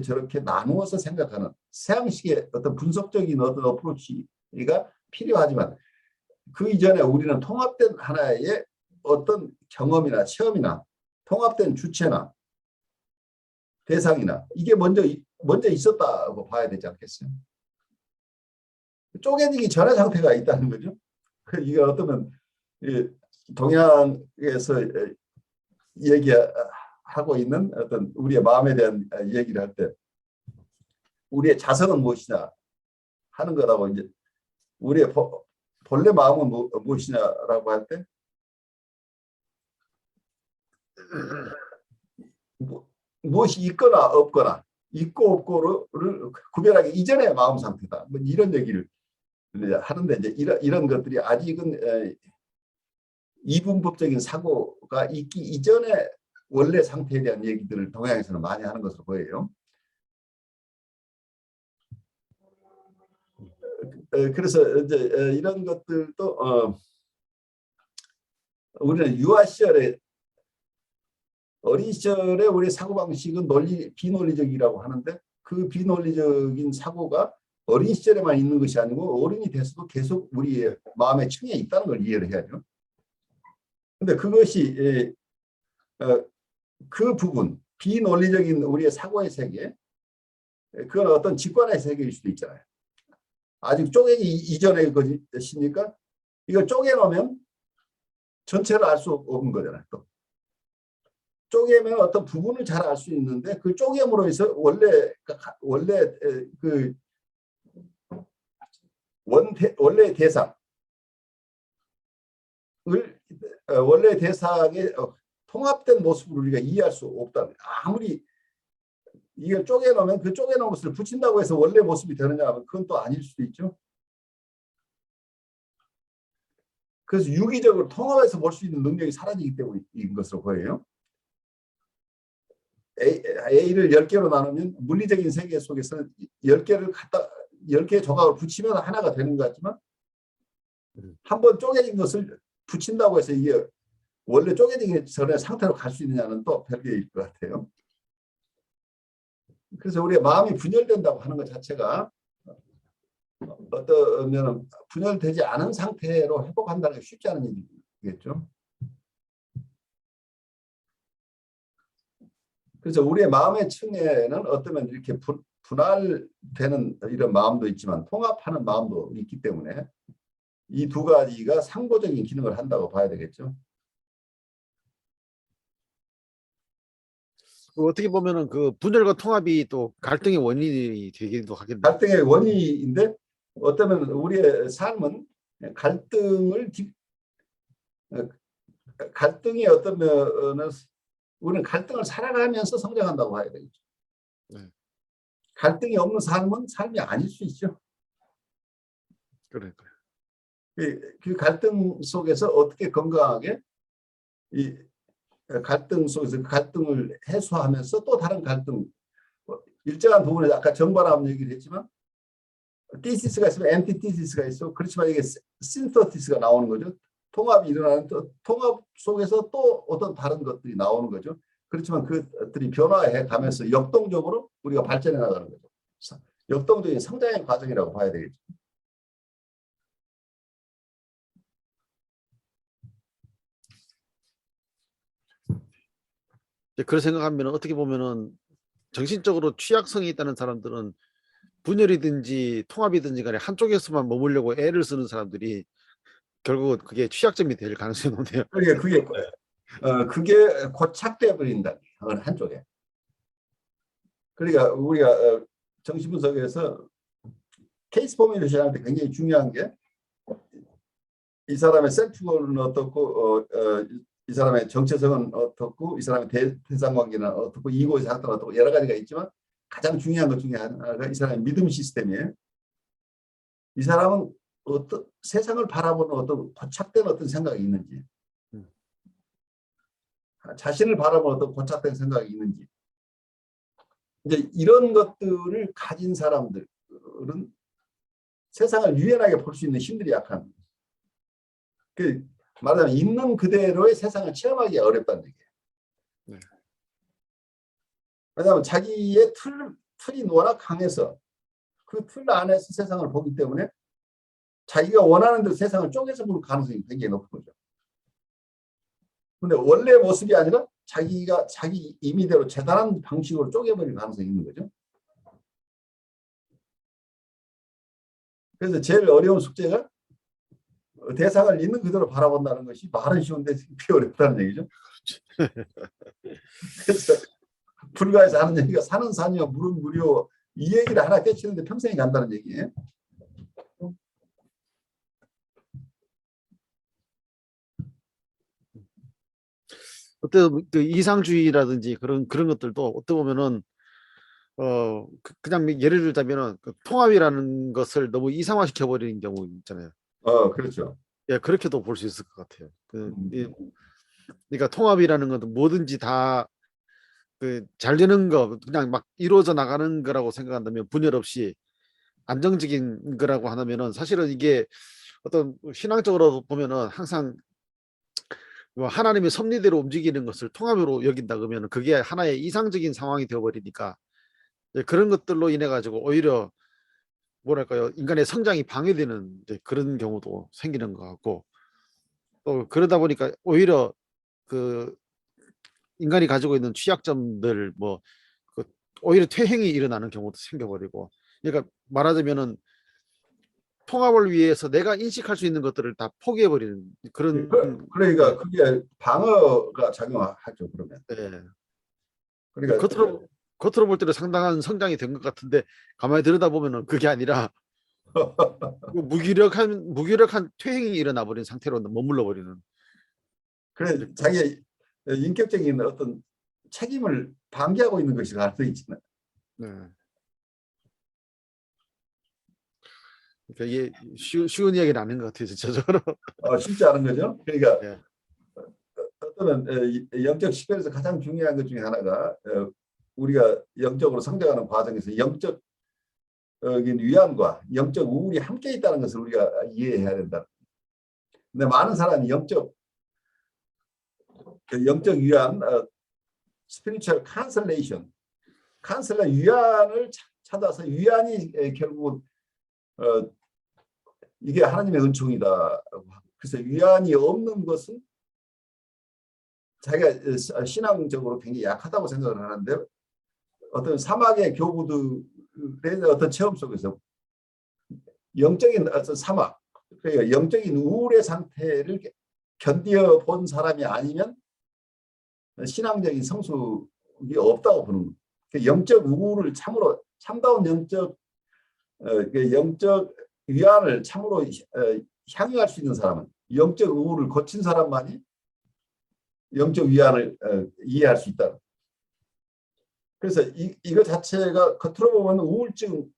저렇게 나누어서 생각하는 서양식의 어떤 분석적인 어떤 어프로치가 필요하지만 그 이전에 우리는 통합된 하나의 어떤 경험이나 체험이나 통합된 주체나 대상이나 이게 먼저 있었다고 봐야 되지 않겠어요? 쪼개지기 전의 상태가 있다는 거죠. 이게 어쩌면 동양에서 얘기하고 있는 어떤 우리의 마음에 대한 얘기를 할 때 우리의 자성은 무엇이냐 하는 거라고 이제 우리의 본래 마음은 무엇이냐라고 할 때 무엇이 있거나 없거나 있고 없고를 구별하기 이전의 마음 상태다. 뭐 이런 얘기를 하는데 이제 이런 것들이 아직은 이분법적인 사고가 있기 이전에 원래 상태에 대한 얘기들을 동양에서는 많이 하는 것으로 보여요. 그래서 이제 이런 것들도 우리는 유아 시절에 어린 시절에 우리 사고방식은 비논리적이라고 하는데 그 비논리적인 사고가 어린 시절에만 있는 것이 아니고 어른이 돼서도 계속 우리의 마음의 층에 있다는 걸 이해를 해야죠. 근데 그것이 그 부분, 비논리적인 우리의 사고의 세계, 그건 어떤 직관의 세계일 수도 있잖아요. 아직 쪼개기 이전의 것이니까 이걸 쪼개놓으면 전체를 알 수 없는 거잖아요. 또. 쪼개면 어떤 부분을 잘 알 수 있는데 그 쪼개므로 해서 원래 그 원래 대상을 원래 대상의 통합된 모습으로 우리가 이해할 수 없다. 아무리 이걸 쪼개놓으면 그 쪼개놓은 것을 붙인다고 해서 원래 모습이 되느냐 하면 그건 또 아닐 수도 있죠. 그래서 유기적으로 통합해서 볼 수 있는 능력이 사라지기 때문인 것으로 보여요. A를 10개로 나누면 물리적인 세계 속에서는 10개의 조각을 붙이면 하나가 되는 것 같지만 한번 쪼개진 것을 붙인다고 해서 이게 원래 쪼개지기 전에 상태로 갈 수 있느냐는 또 별개일 것 같아요. 그래서 우리의 마음이 분열된다고 하는 것 자체가 어떠면 분열되지 않은 상태로 회복한다는 게 쉽지 않은 일이겠죠. 그래서 우리의 마음의 층에는 어쩌면 이렇게 분할되는 이런 마음도 있지만 통합하는 마음도 있기 때문에 이 두 가지가 상호적인 기능을 한다고 봐야 되겠죠. 그 어떻게 보면은 그 분열과 통합이 또 갈등의 원인이 되기도 하겠네요. 갈등의 원인인데 어쩌면 우리의 삶은 갈등을 갈등이 어떤 면은 우리는 갈등을 살아가면서 성장한다고 봐야 되겠죠. 네. 갈등이 없는 삶은 삶이 아닐 수 있죠. 그러니까요. 그 갈등 속에서 어떻게 건강하게 이 갈등 속에서 그 갈등을 해소하면서 또 다른 갈등, 일정한 부분에 아까 정반합 얘기를 했지만 티시스가 있으면 엔티티시스가 있어. 그렇지만 이게 신서티스가 나오는 거죠. 통합이 일어나는 통합 속에서 또 어떤 다른 것들이 나오는 거죠. 그렇지만 그것들이 변화해 가면서 역동적으로 우리가 발전해 나가는 거죠. 역동적인 성장의 과정이라고 봐야 되겠죠. 그런 생각하면 어떻게 보면은 정신적으로 취약성이 있다는 사람들은 분열이든지 통합이든지 간에 한쪽에서만 머물려고 애를 쓰는 사람들이 결국은 그게 취약점이 될 가능성이 높네요. 그러니까 그게 고착돼 버린다. 한쪽에. 그러니까 우리가 정신분석에서 케이스 포뮬레이션 할 때 굉장히 중요한 게 이 사람의 셀프는 어떻고 이 사람의 정체성은 어떻고 이 사람의 대상관계는 어떻고 이고의 상태는 어떻고 여러 가지가 있지만 가장 중요한 것 중에 하나가 이 사람의 믿음 시스템이에요. 이 사람은 어떤 세상을 바라보는 어떤 고착된 어떤 생각이 있는지 자신을 바라보는 어떤 고착된 생각이 있는지 이제 이런 것들을 가진 사람들은 세상을 유연하게 볼 수 있는 힘들이 약한 말하자면 있는 그대로의 세상을 체험하기가 어렵다는 얘기예요. 네. 왜냐하면 자기의 틀이 워낙 강해서 그 틀 안에서 세상을 보기 때문에 자기가 원하는 대로 세상을 쪼개서 볼 가능성이 굉장히 높은 거죠. 근데 원래 모습이 아니라 자기가 자기 임의대로 재단한 방식으로 쪼개버릴 가능성이 있는 거죠. 그래서 제일 어려운 숙제가 대상을 있는 그대로 바라본다는 것이 말은 쉬운데 꽤 어렵다는 얘기죠. 그래서 불가에서 하는 얘기가 산은 산이요 물은 물이요 이 얘기를 하나 깨치는데 평생이 간다는 얘기예요. 어떤 그 이상주의라든지 그런 것들도 어떻게 보면은 그냥 예를 들자면은 그 통합이라는 것을 너무 이상화시켜 버리는 경우 있잖아요. 그렇죠. 예, 그렇게도 볼 수 있을 것 같아요. 그러니까 통합이라는 것은 뭐든지 다 그 잘 되는 거 그냥 막 이루어져 나가는 거라고 생각한다면 분열 없이 안정적인 거라고 하면은 사실은 이게 어떤 신앙적으로 보면은 항상 하나님의 섭리대로 움직이는 것을 통합으로 여긴다 그러면 그게 하나의 이상적인 상황이 되어버리니까 그런 것들로 인해 가지고 오히려 뭐랄까요 인간의 성장이 방해되는 그런 경우도 생기는 것 같고 또 그러다 보니까 오히려 그 인간이 가지고 있는 취약점들 그 오히려 퇴행이 일어나는 경우도 생겨버리고 그러니까 말하자면은 통합을 위해서 내가 인식할 수 있는 것들을 다 포기해버리는 그런 그러니까 그게 방어가 작용하죠. 그러면. 예. 그러니까 겉으로 볼 때는 상당한 성장이 된 것 같은데 가만히 들여다보면은 그게 아니라 무기력한 퇴행이 일어나 버린 상태로 머물러 버리는. 그래 자기의 인격적인 어떤 책임을 방기하고 있는 것이 가능성이 있잖아요. 네. 그러니까 이게 쉬운 이야기는 아닌 것 같아요, 전체적으로. 쉽지 않은 거죠. 그러니까 네. 어떤 영적 식별에서 가장 중요한 것 중에 하나가 우리가 영적으로 성장하는 과정에서 영적인 위안과 영적 우울이 함께 있다는 것을 우리가 이해해야 된다. 근데 많은 사람이 영적 위안, 스피리추얼 칸셀레이션, 위안을 찾아서 위안이 결국은 이게 하나님의 은총이다. 그래서 위안이 없는 것은 자기가 신앙적으로 굉장히 약하다고 생각을 하는데 어떤 사막의 교부들의 어떤 체험 속에서 영적인 어떤 사막, 그러니까 영적인 우울의 상태를 견뎌 본 사람이 아니면 신앙적인 성숙을 없다고 보는 거예요. 그 영적 우울을 참으로 참다운 영적 위안을 참으로 향유할 수 있는 사람은, 영적 우울을 고친 사람만이 영적 위안을 이해할 수 있다. 그래서 이거 자체가 겉으로 보면 우울증,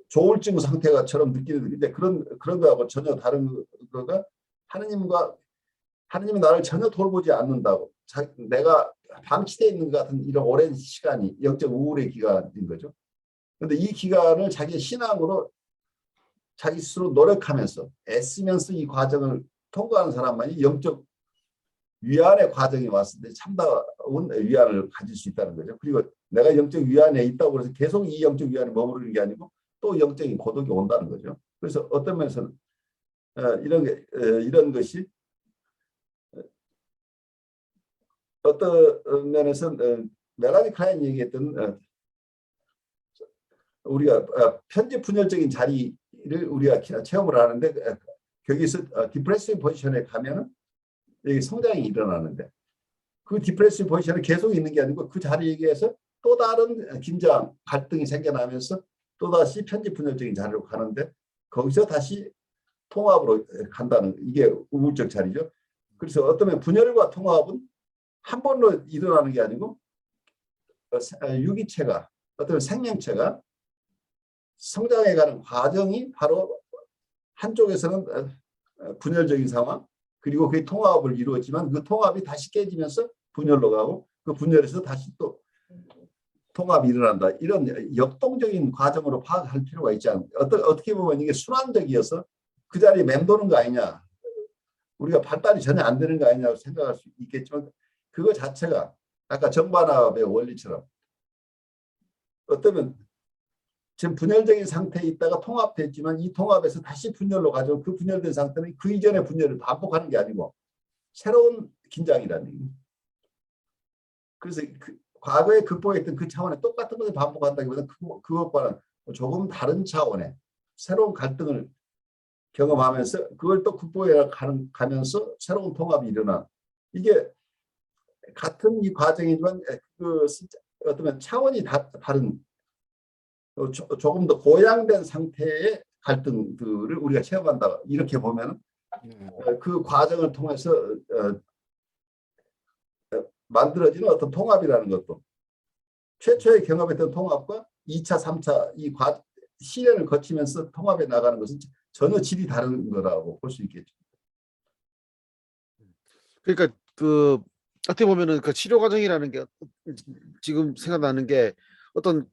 조울증 상태가처럼 느끼는데 그런 거하고 전혀 다른 거가, 하느님이 나를 전혀 돌보지 않는다고, 내가 방치되어 있는 것 같은 이런 오랜 시간이 영적 우울의 기간인 거죠. 그런데 이 기간을 자기 신앙으로 자기 스스로 노력하면서 애쓰면서 이 과정을 통과하는 사람만이 영적 위안의 과정이 왔을 때 참다운 위안을 가질 수 있다는 거죠. 그리고 내가 영적 위안에 있다고 해서 계속 이 영적 위안에 머무르는 게 아니고 또 영적인 고독이 온다는 거죠. 그래서 어떤 면에서는 이런 것이 어떤 면에서는 멜라니 클라인 얘기했던 우리가 편집 분열적인 자리를 우리가 체험을 하는데, 거기서 디프레시브 포지션에 가면은 여기 성장이 일어나는데, 그 디프레시브 포지션에 계속 있는 게 아니고 그 자리에서 또 다른 긴장, 갈등이 생겨나면서 또다시 편집 분열적인 자리로 가는데, 거기서 다시 통합으로 간다는, 이게 우울적 자리죠. 그래서 어쩌면 분열과 통합은 한 번로 일어나는 게 아니고 유기체가, 어떤 생명체가 성장해가는 과정이 바로 한쪽에서는 분열적인 상황, 그리고 그 통합을 이루었지만 그 통합이 다시 깨지면서 분열로 가고, 그 분열에서 다시 또 통합이 일어난다. 이런 역동적인 과정으로 파악할 필요가 있지 않습니까? 어떻게 보면 이게 순환적이어서 그 자리에 맴도는 거 아니냐, 우리가 발달이 전혀 안 되는 거 아니냐고 생각할 수 있겠지만, 그거 자체가 아까 정반합의 원리처럼 어쩌면 지금 분열적인 상태에 있다가 통합됐지만 이 통합에서 다시 분열로 가죠. 그 분열된 상태는 그 이전의 분열을 반복하는 게 아니고 새로운 긴장이라는 얘기입니다. 그래서 과거에 극복했던 그 차원의 똑같은 것을 반복한다기보다는 그것과는 조금 다른 차원의 새로운 갈등을 경험하면서 그걸 또 극복해 가면서 새로운 통합이 일어나, 이게 같은 이 과정이지만 어떤 차원이 다른 조금 더 고양된 상태의 갈등들을 우리가 체험한다. 이렇게 보면 그 과정을 통해서 만들어지는 어떤 통합이라는 것도, 최초에 경험했던 통합과 2차, 3차 이 시련을 거치면서 통합해 나가는 것은 전혀 질이 다른 거라고 볼 수 있겠죠. 그러니까 어떻게 보면은 그 치료 과정이라는 게 지금 생각나는 게 어떤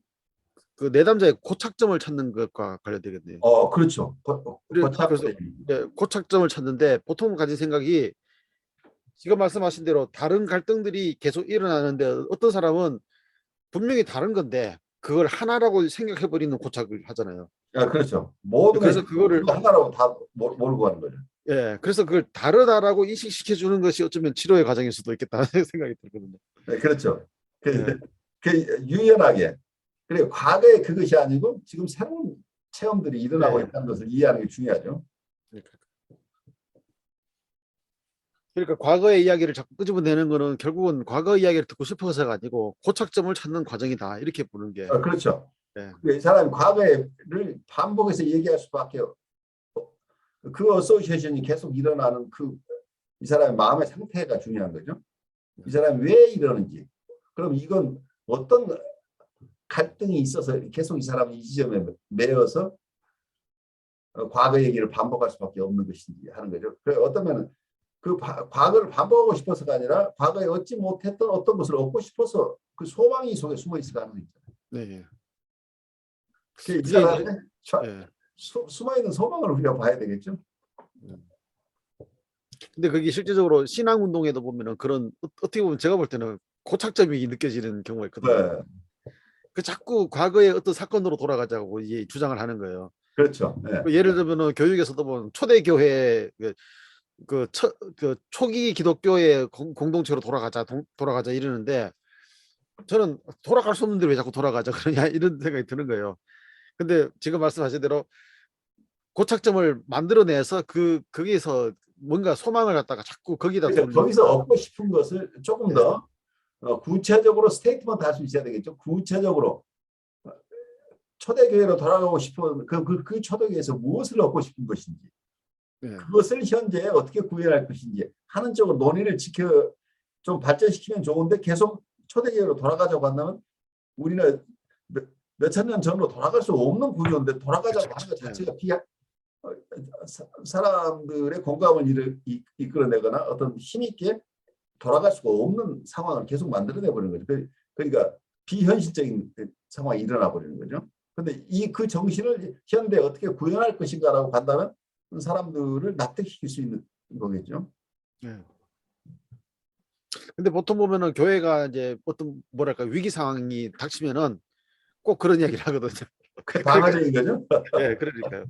그 내담자의 고착점을 찾는 것과 관련되겠네요. 그렇죠. 그래서 고착점을 찾는데 보통 가진 생각이 지금 말씀하신 대로 다른 갈등들이 계속 일어나는데, 어떤 사람은 분명히 다른 건데 그걸 하나라고 생각해 버리는 고착을 하잖아요. 그렇죠. 모든 그래서 그거를 하나라고 다 모르고 하는 거죠. 그래서 그걸 다르다라고 인식시켜 주는 것이 어쩌면 치료의 과정일 수도 있겠다는 생각이 들거든요. 네, 그렇죠. 유연하게. 그리고 과거에 그것이 아니고 지금 새로운 체험들이 일어나고 있다는 것을 이해하는 게 중요하죠. 그러니까 과거의 이야기를 자꾸 끄집어내는 거는 결국은 과거 이야기를 듣고 싶어서가 아니고 고착점을 찾는 과정이다, 이렇게 보는 게. 그렇죠. 네. 이 사람이 과거를 반복해서 얘기할 수밖에, 그 어소시에이션이 계속 일어나는 이 사람의 마음의 상태가 중요한 거죠. 이 사람이 왜 이러는지, 그럼 이건 어떤 갈등이 있어서 계속 이 사람이 이 지점에 매여서 과거 얘기를 반복할 수밖에 없는 것인지 하는 거죠. 어떠면 그 과거를 반복하고 싶어서가 아니라 과거에 얻지 못했던 어떤 것을 얻고 싶어서 그 소망이 속에 숨어 있을 가능성이 있잖아요. 네. 이 사람의 숨어 있는 소망을 우리가 봐야 되겠죠. 근데 그게 실제적으로 신앙 운동에도 보면은 그런, 어떻게 보면 제가 볼 때는 고착점이 느껴지는 경우가 있거든요. 그 자꾸 과거의 어떤 사건으로 돌아가자고 주장을 하는 거예요. 그렇죠. 예를 들면은 교육에서도 보면 초대교회 그 초기 기독교의 공동체로 돌아가자 이러는데, 저는 돌아갈 수 없는데 왜 자꾸 돌아가자 그러냐 이런 생각이 드는 거예요. 근데 지금 말씀하신 대로 고착점을 만들어내서 거기에서 뭔가 소망을 갖다가 자꾸 거기다 거기서 얻고 싶은 것을 조금 더 구체적으로 스테이트먼트 할 수 있어야 되겠죠. 구체적으로 초대교회로 돌아가고 싶은 그 초대교회에서 무엇을 얻고 싶은 것인지, 네. 그것을 현재 어떻게 구현할 것인지 하는 쪽으로 논의를 좀 발전시키면 좋은데, 계속 초대교회로 돌아가자고 한다면 우리는 몇천 년 전으로 돌아갈 수 없는 구조인데, 돌아가자고 하는 것 자체가 사람들의 공감을 이끌어내거나 어떤 힘있게 돌아갈 수가 없는 상황을 계속 만들어내 버리는 거죠. 그러니까 비현실적인 상황이 일어나 버리는 거죠. 그런데 그 정신을 현대에 어떻게 구현할 것인가라고 간다면 사람들을 납득시킬 수 있는 거겠죠. 네. 근데 보통 보면은 교회가 이제 어떤 뭐랄까 위기 상황이 닥치면은 꼭 그런 이야기를 하거든요. 방어적인 거죠. 네, 그러니까요.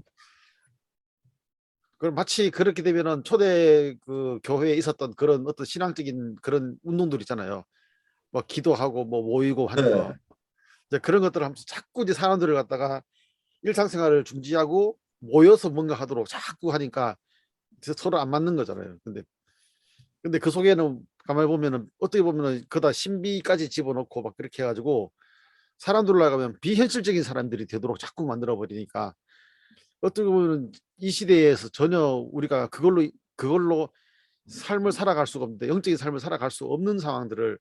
그럼 마치 그렇게 되면은 초대 그 교회에 있었던 그런 어떤 신앙적인 그런 운동들 있잖아요. 뭐 기도하고 뭐 모이고 하는 네. 거. 이제 그런 것들을 하면서 자꾸 이제 사람들을 갖다가 일상생활을 중지하고 모여서 뭔가 하도록 자꾸 하니까 서로 안 맞는 거잖아요. 근데 그 속에는 가만히 보면은 어떻게 보면은 그다 신비까지 집어넣고 막 그렇게 해가지고 사람들로 하여금 비현실적인 사람들이 되도록 자꾸 만들어 버리니까 어떻게 보면 이 시대에서 전혀 우리가 그걸로 삶을 살아갈 수가 없는데, 영적인 삶을 살아갈 수 없는 상황들을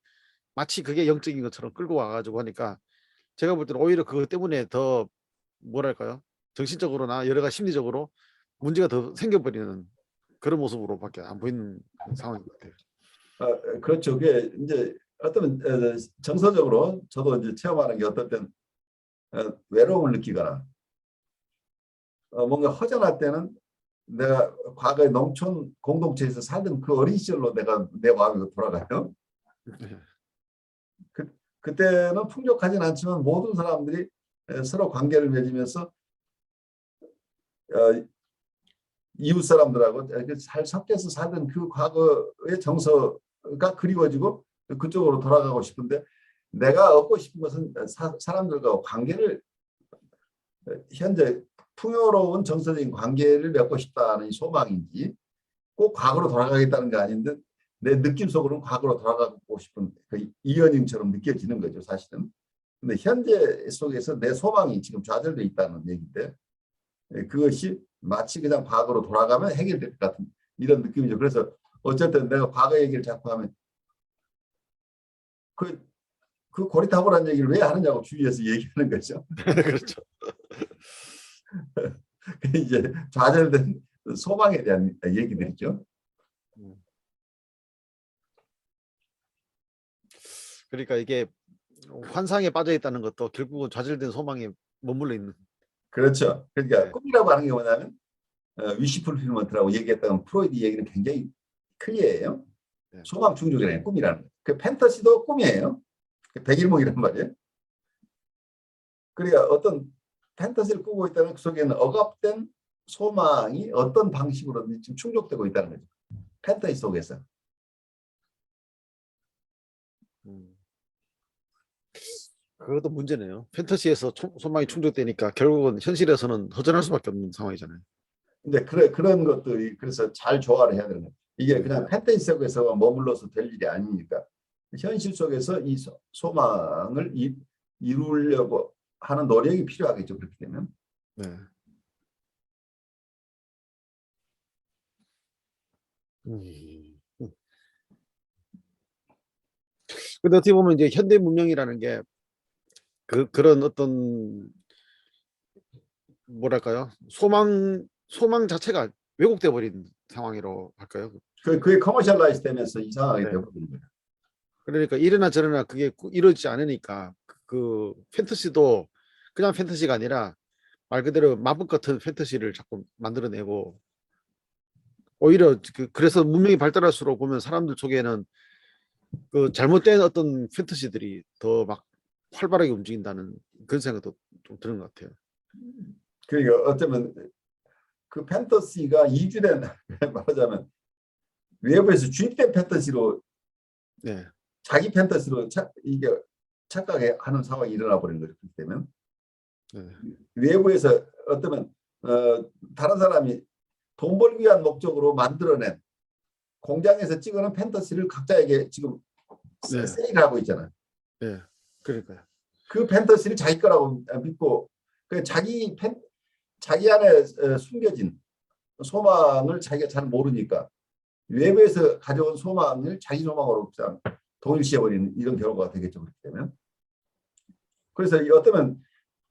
마치 그게 영적인 것처럼 끌고 와가지고 하니까 제가 볼 때는 오히려 그것 때문에 더 뭐랄까요, 정신적으로나 여러 가지 심리적으로 문제가 더 생겨버리는 그런 모습으로밖에 안 보이는 상황인 것 같아요. 그렇죠. 그게 이제 어떤 정서적으로 저도 이제 체험하는 게, 어떨 땐 외로움을 느끼거나 뭔가 허전할 때는 내가 과거에 농촌 공동체에서 살던 그 어린 시절로 내 마음이 돌아가요. 네. 그때는 풍족하진 않지만 모든 사람들이 서로 관계를 맺으면서 이웃 사람들하고 잘 섞여서 살던 그 과거의 정서가 그리워지고 그쪽으로 돌아가고 싶은데, 내가 얻고 싶은 것은 사람들과 관계를, 현재 풍요로운 정서적인 관계를 맺고 싶다는 소망인지, 꼭 과거로 돌아가겠다는 게 아닌데 내 느낌 속으로는 과거로 돌아가고 싶은 그 이연임처럼 느껴지는 거죠, 사실은. 근데 현재 속에서 내 소망이 지금 좌절돼 있다는 얘기인데, 그것이 마치 그냥 과거로 돌아가면 해결될 것 같은 이런 느낌이죠. 그래서 어쨌든 내가 과거 얘기를 자꾸 하면 그 고리타분한 얘기를 왜 하느냐고 주위에서 얘기하는 거죠. 그렇죠. 이제 좌절된 소망에 대한 얘기들이죠. 그러니까 이게 환상에 빠져 있다는 것도 결국은 좌절된 소망에 머물러 있는. 그렇죠. 그러니까 네. 꿈이라고 하는 게 뭐냐면 위시풀필먼트라고 얘기했던 프로이드 얘기는 굉장히 클리어해요. 네. 소망 충족이라는 꿈이라는 거. 그 팬터시도 꿈이에요. 백일몽이란 말이에요. 그러니까 어떤 팬터시를 꾸고 있다는 그 속에는 억압된 소망이 어떤 방식으로든 지금 충족되고 있다는 거죠. 팬터시 속에서. 그것도 문제네요. 판타지에서 소망이 충족되니까 결국은 현실에서는 허전할 수밖에 없는 상황이잖아요. 근데 그런 것들이, 그래서 잘 조화를 해야 되는 거예요. 이게 그냥 팬터시 속에서 머물러서 될 일이 아니니까 현실 속에서 이 소망을 이루려고 하는 노력이 필요하겠죠. 그렇게 되면. 네. 근데 어떻게 보면 이제 현대 문명이라는 게 그런 어떤 뭐랄까요, 소망 자체가 왜곡돼 버린 상황이라고 할까요? 그게 커머셜라이즈 되면서 이상하게 네. 되버리는 거예요. 그러니까 이러나 저러나 그게 이루어지지 않으니까 그 판타지도 그냥 판타지가 아니라 말 그대로 마법 같은 판타지를 자꾸 만들어내고, 오히려 그래서 문명이 발달할수록 보면 사람들 속에는 그 잘못된 어떤 판타지들이 더 막 활발하게 움직인다는 그런 생각도 좀 드는 것 같아요. 그러니까 어쩌면 그 팬터시가 이주된 말하자면 외부에서 주입된 팬터시로, 네. 자기 팬터시로 이게 착각해 하는 상황이 일어나 버리는 거죠. 그렇기 때문에 네. 외부에서 어쩌면 다른 사람이 돈 벌기 위한 목적으로 만들어낸 공장에서 찍어낸 팬터시를 각자에게 지금 네. 세일하고 있잖아요. 네. 그러니까요. 그 판타지를 자기 거라고 믿고 자기 안에 숨겨진 소망을 자기가 잘 모르니까 외부에서 가져온 소망을 자기 소망으로 그냥 동일시해버리는 이런 결과가 되겠죠. 그렇게 되면. 그래서 어쩌면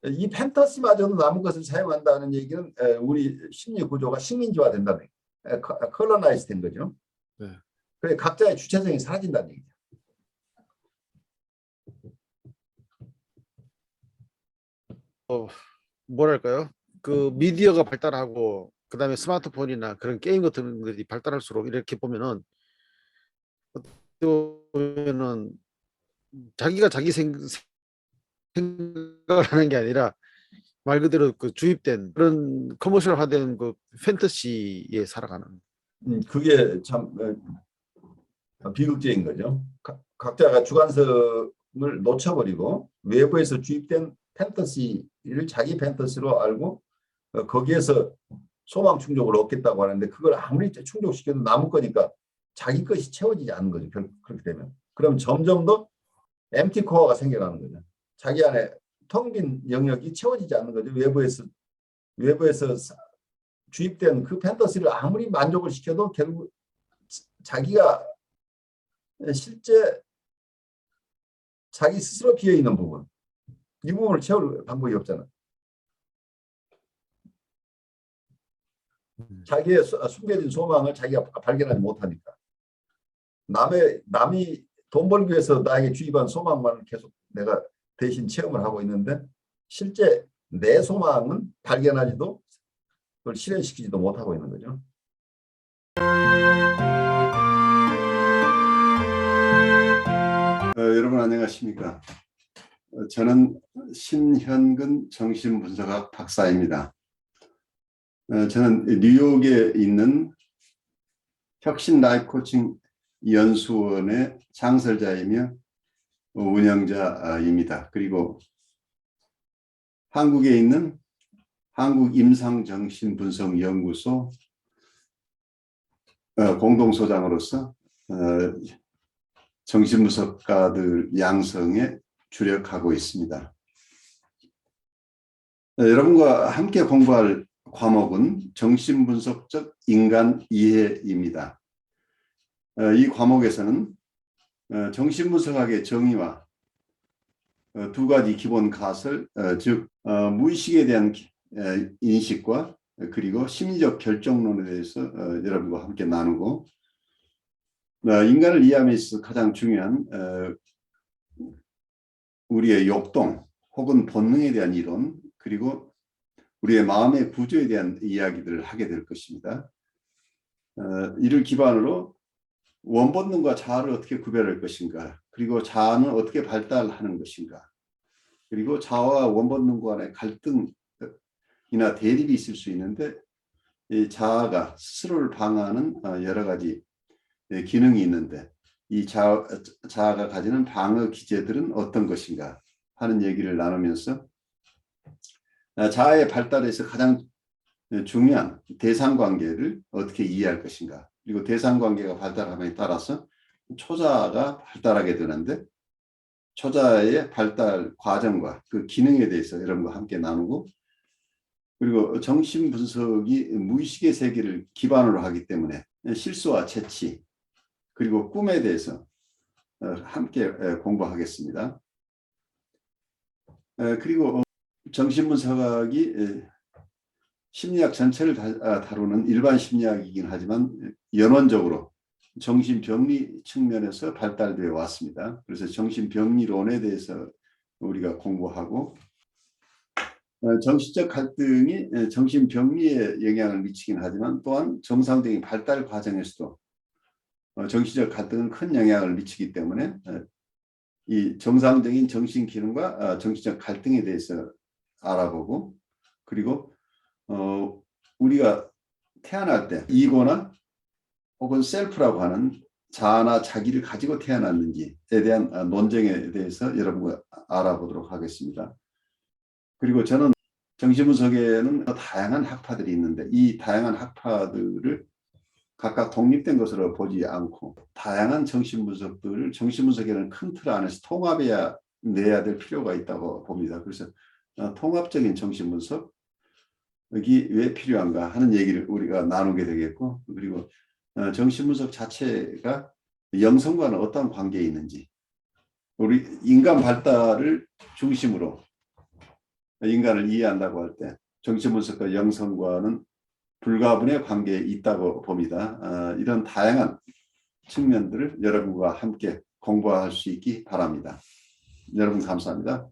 이 판타지마저도 남은 것을 사용한다는 얘기는 우리 심리 구조가 식민지화 된다는 얘기예요. 컬러나이즈 된 거죠. 네. 그래서 각자의 주체성이 사라진다는 얘기죠. 뭐랄까요? 그 미디어가 발달하고 그다음에 스마트폰이나 그런 게임 같은 것들이 발달할수록 이렇게 보면은 자기가 자기 생각을 하는 게 아니라 말 그대로 그 주입된 그런 커머셜화된 그 판타시에 살아가는. 그게 참 비극적인 거죠. 각자가 주관성을 놓쳐버리고 외부에서 주입된 판타시를 자기 판타시로 알고 거기에서 소망 충족을 얻겠다고 하는데 그걸 아무리 충족시켜도 남은 거니까 자기 것이 채워지지 않는 거죠. 그렇게 되면. 그럼 점점 더 엠티 코어가 생겨나는 거죠. 자기 안에 텅 빈 영역이 채워지지 않는 거죠. 외부에서 주입된 그 판타시를 아무리 만족을 시켜도 결국 자기가 실제 자기 스스로 비어있는 부분, 이 부분을 채울 방법이 없잖아. 자기의 숨겨진 소망을 자기가 발견하지 못하니까. 남이 돈 벌기 위해서 나에게 주입한 소망만을 계속 내가 대신 체험을 하고 있는데 실제 내 소망은 발견하지도 그걸 실현시키지도 못하고 있는 거죠. 여러분 안녕하십니까? 저는 신현근 정신분석학 박사입니다. 저는 뉴욕에 있는 혁신 라이프 코칭 연수원의 창설자이며 운영자입니다. 그리고 한국에 있는 한국임상정신분석연구소 공동소장으로서 정신분석가들 양성에 주력하고 있습니다. 여러분과 함께 공부할 과목은 정신분석적 인간 이해입니다. 이 과목에서는 정신분석학의 정의와 두 가지 기본 가설, 즉 무의식에 대한 인식과 그리고 심리적 결정론에 대해서 여러분과 함께 나누고 인간을 이해함에 있어서 가장 중요한 우리의 욕동 혹은 본능에 대한 이론 그리고 우리의 마음의 구조에 대한 이야기들을 하게 될 것입니다. 이를 기반으로 원본능과 자아를 어떻게 구별할 것인가 그리고 자아는 어떻게 발달하는 것인가 그리고 자아와 원본능 간의 갈등이나 대립이 있을 수 있는데 이 자아가 스스로를 방어하는 여러 가지 기능이 있는데 이 자아가 가지는 방어 기제들은 어떤 것인가 하는 얘기를 나누면서 자아의 발달에서 가장 중요한 대상관계를 어떻게 이해할 것인가 그리고 대상관계가 발달함에 따라서 초자아가 발달하게 되는데 초자아의 발달 과정과 그 기능에 대해서 여러분과 함께 나누고 그리고 정신분석이 무의식의 세계를 기반으로 하기 때문에 실수와 재치 그리고 꿈에 대해서 함께 공부하겠습니다. 그리고 정신분석학이 심리학 전체를 다루는 일반 심리학이긴 하지만 연원적으로 정신병리 측면에서 발달되어 왔습니다. 그래서 정신병리론에 대해서 우리가 공부하고 정신적 갈등이 정신병리에 영향을 미치긴 하지만 또한 정상적인 발달 과정에서도 정신적 갈등은 큰 영향을 미치기 때문에 이 정상적인 정신 기능과 정신적 갈등에 대해서 알아보고 그리고 우리가 태어날 때 이고나 혹은 셀프라고 하는 자아나 자기를 가지고 태어났는지에 대한 논쟁에 대해서 여러분과 알아보도록 하겠습니다. 그리고 저는 정신분석에는 다양한 학파들이 있는데 이 다양한 학파들을 각각 독립된 것으로 보지 않고 다양한 정신분석들을 정신분석이라는 큰 틀 안에서 통합해야 내야 될 필요가 있다고 봅니다. 그래서 통합적인 정신분석이 왜 필요한가 하는 얘기를 우리가 나누게 되겠고, 그리고 정신분석 자체가 영성과는 어떤 관계에 있는지, 우리 인간 발달을 중심으로 인간을 이해한다고 할 때 정신분석과 영성과는 불가분의 관계에 있다고 봅니다. 이런 다양한 측면들을 여러분과 함께 공부할 수 있기 바랍니다. 여러분 감사합니다.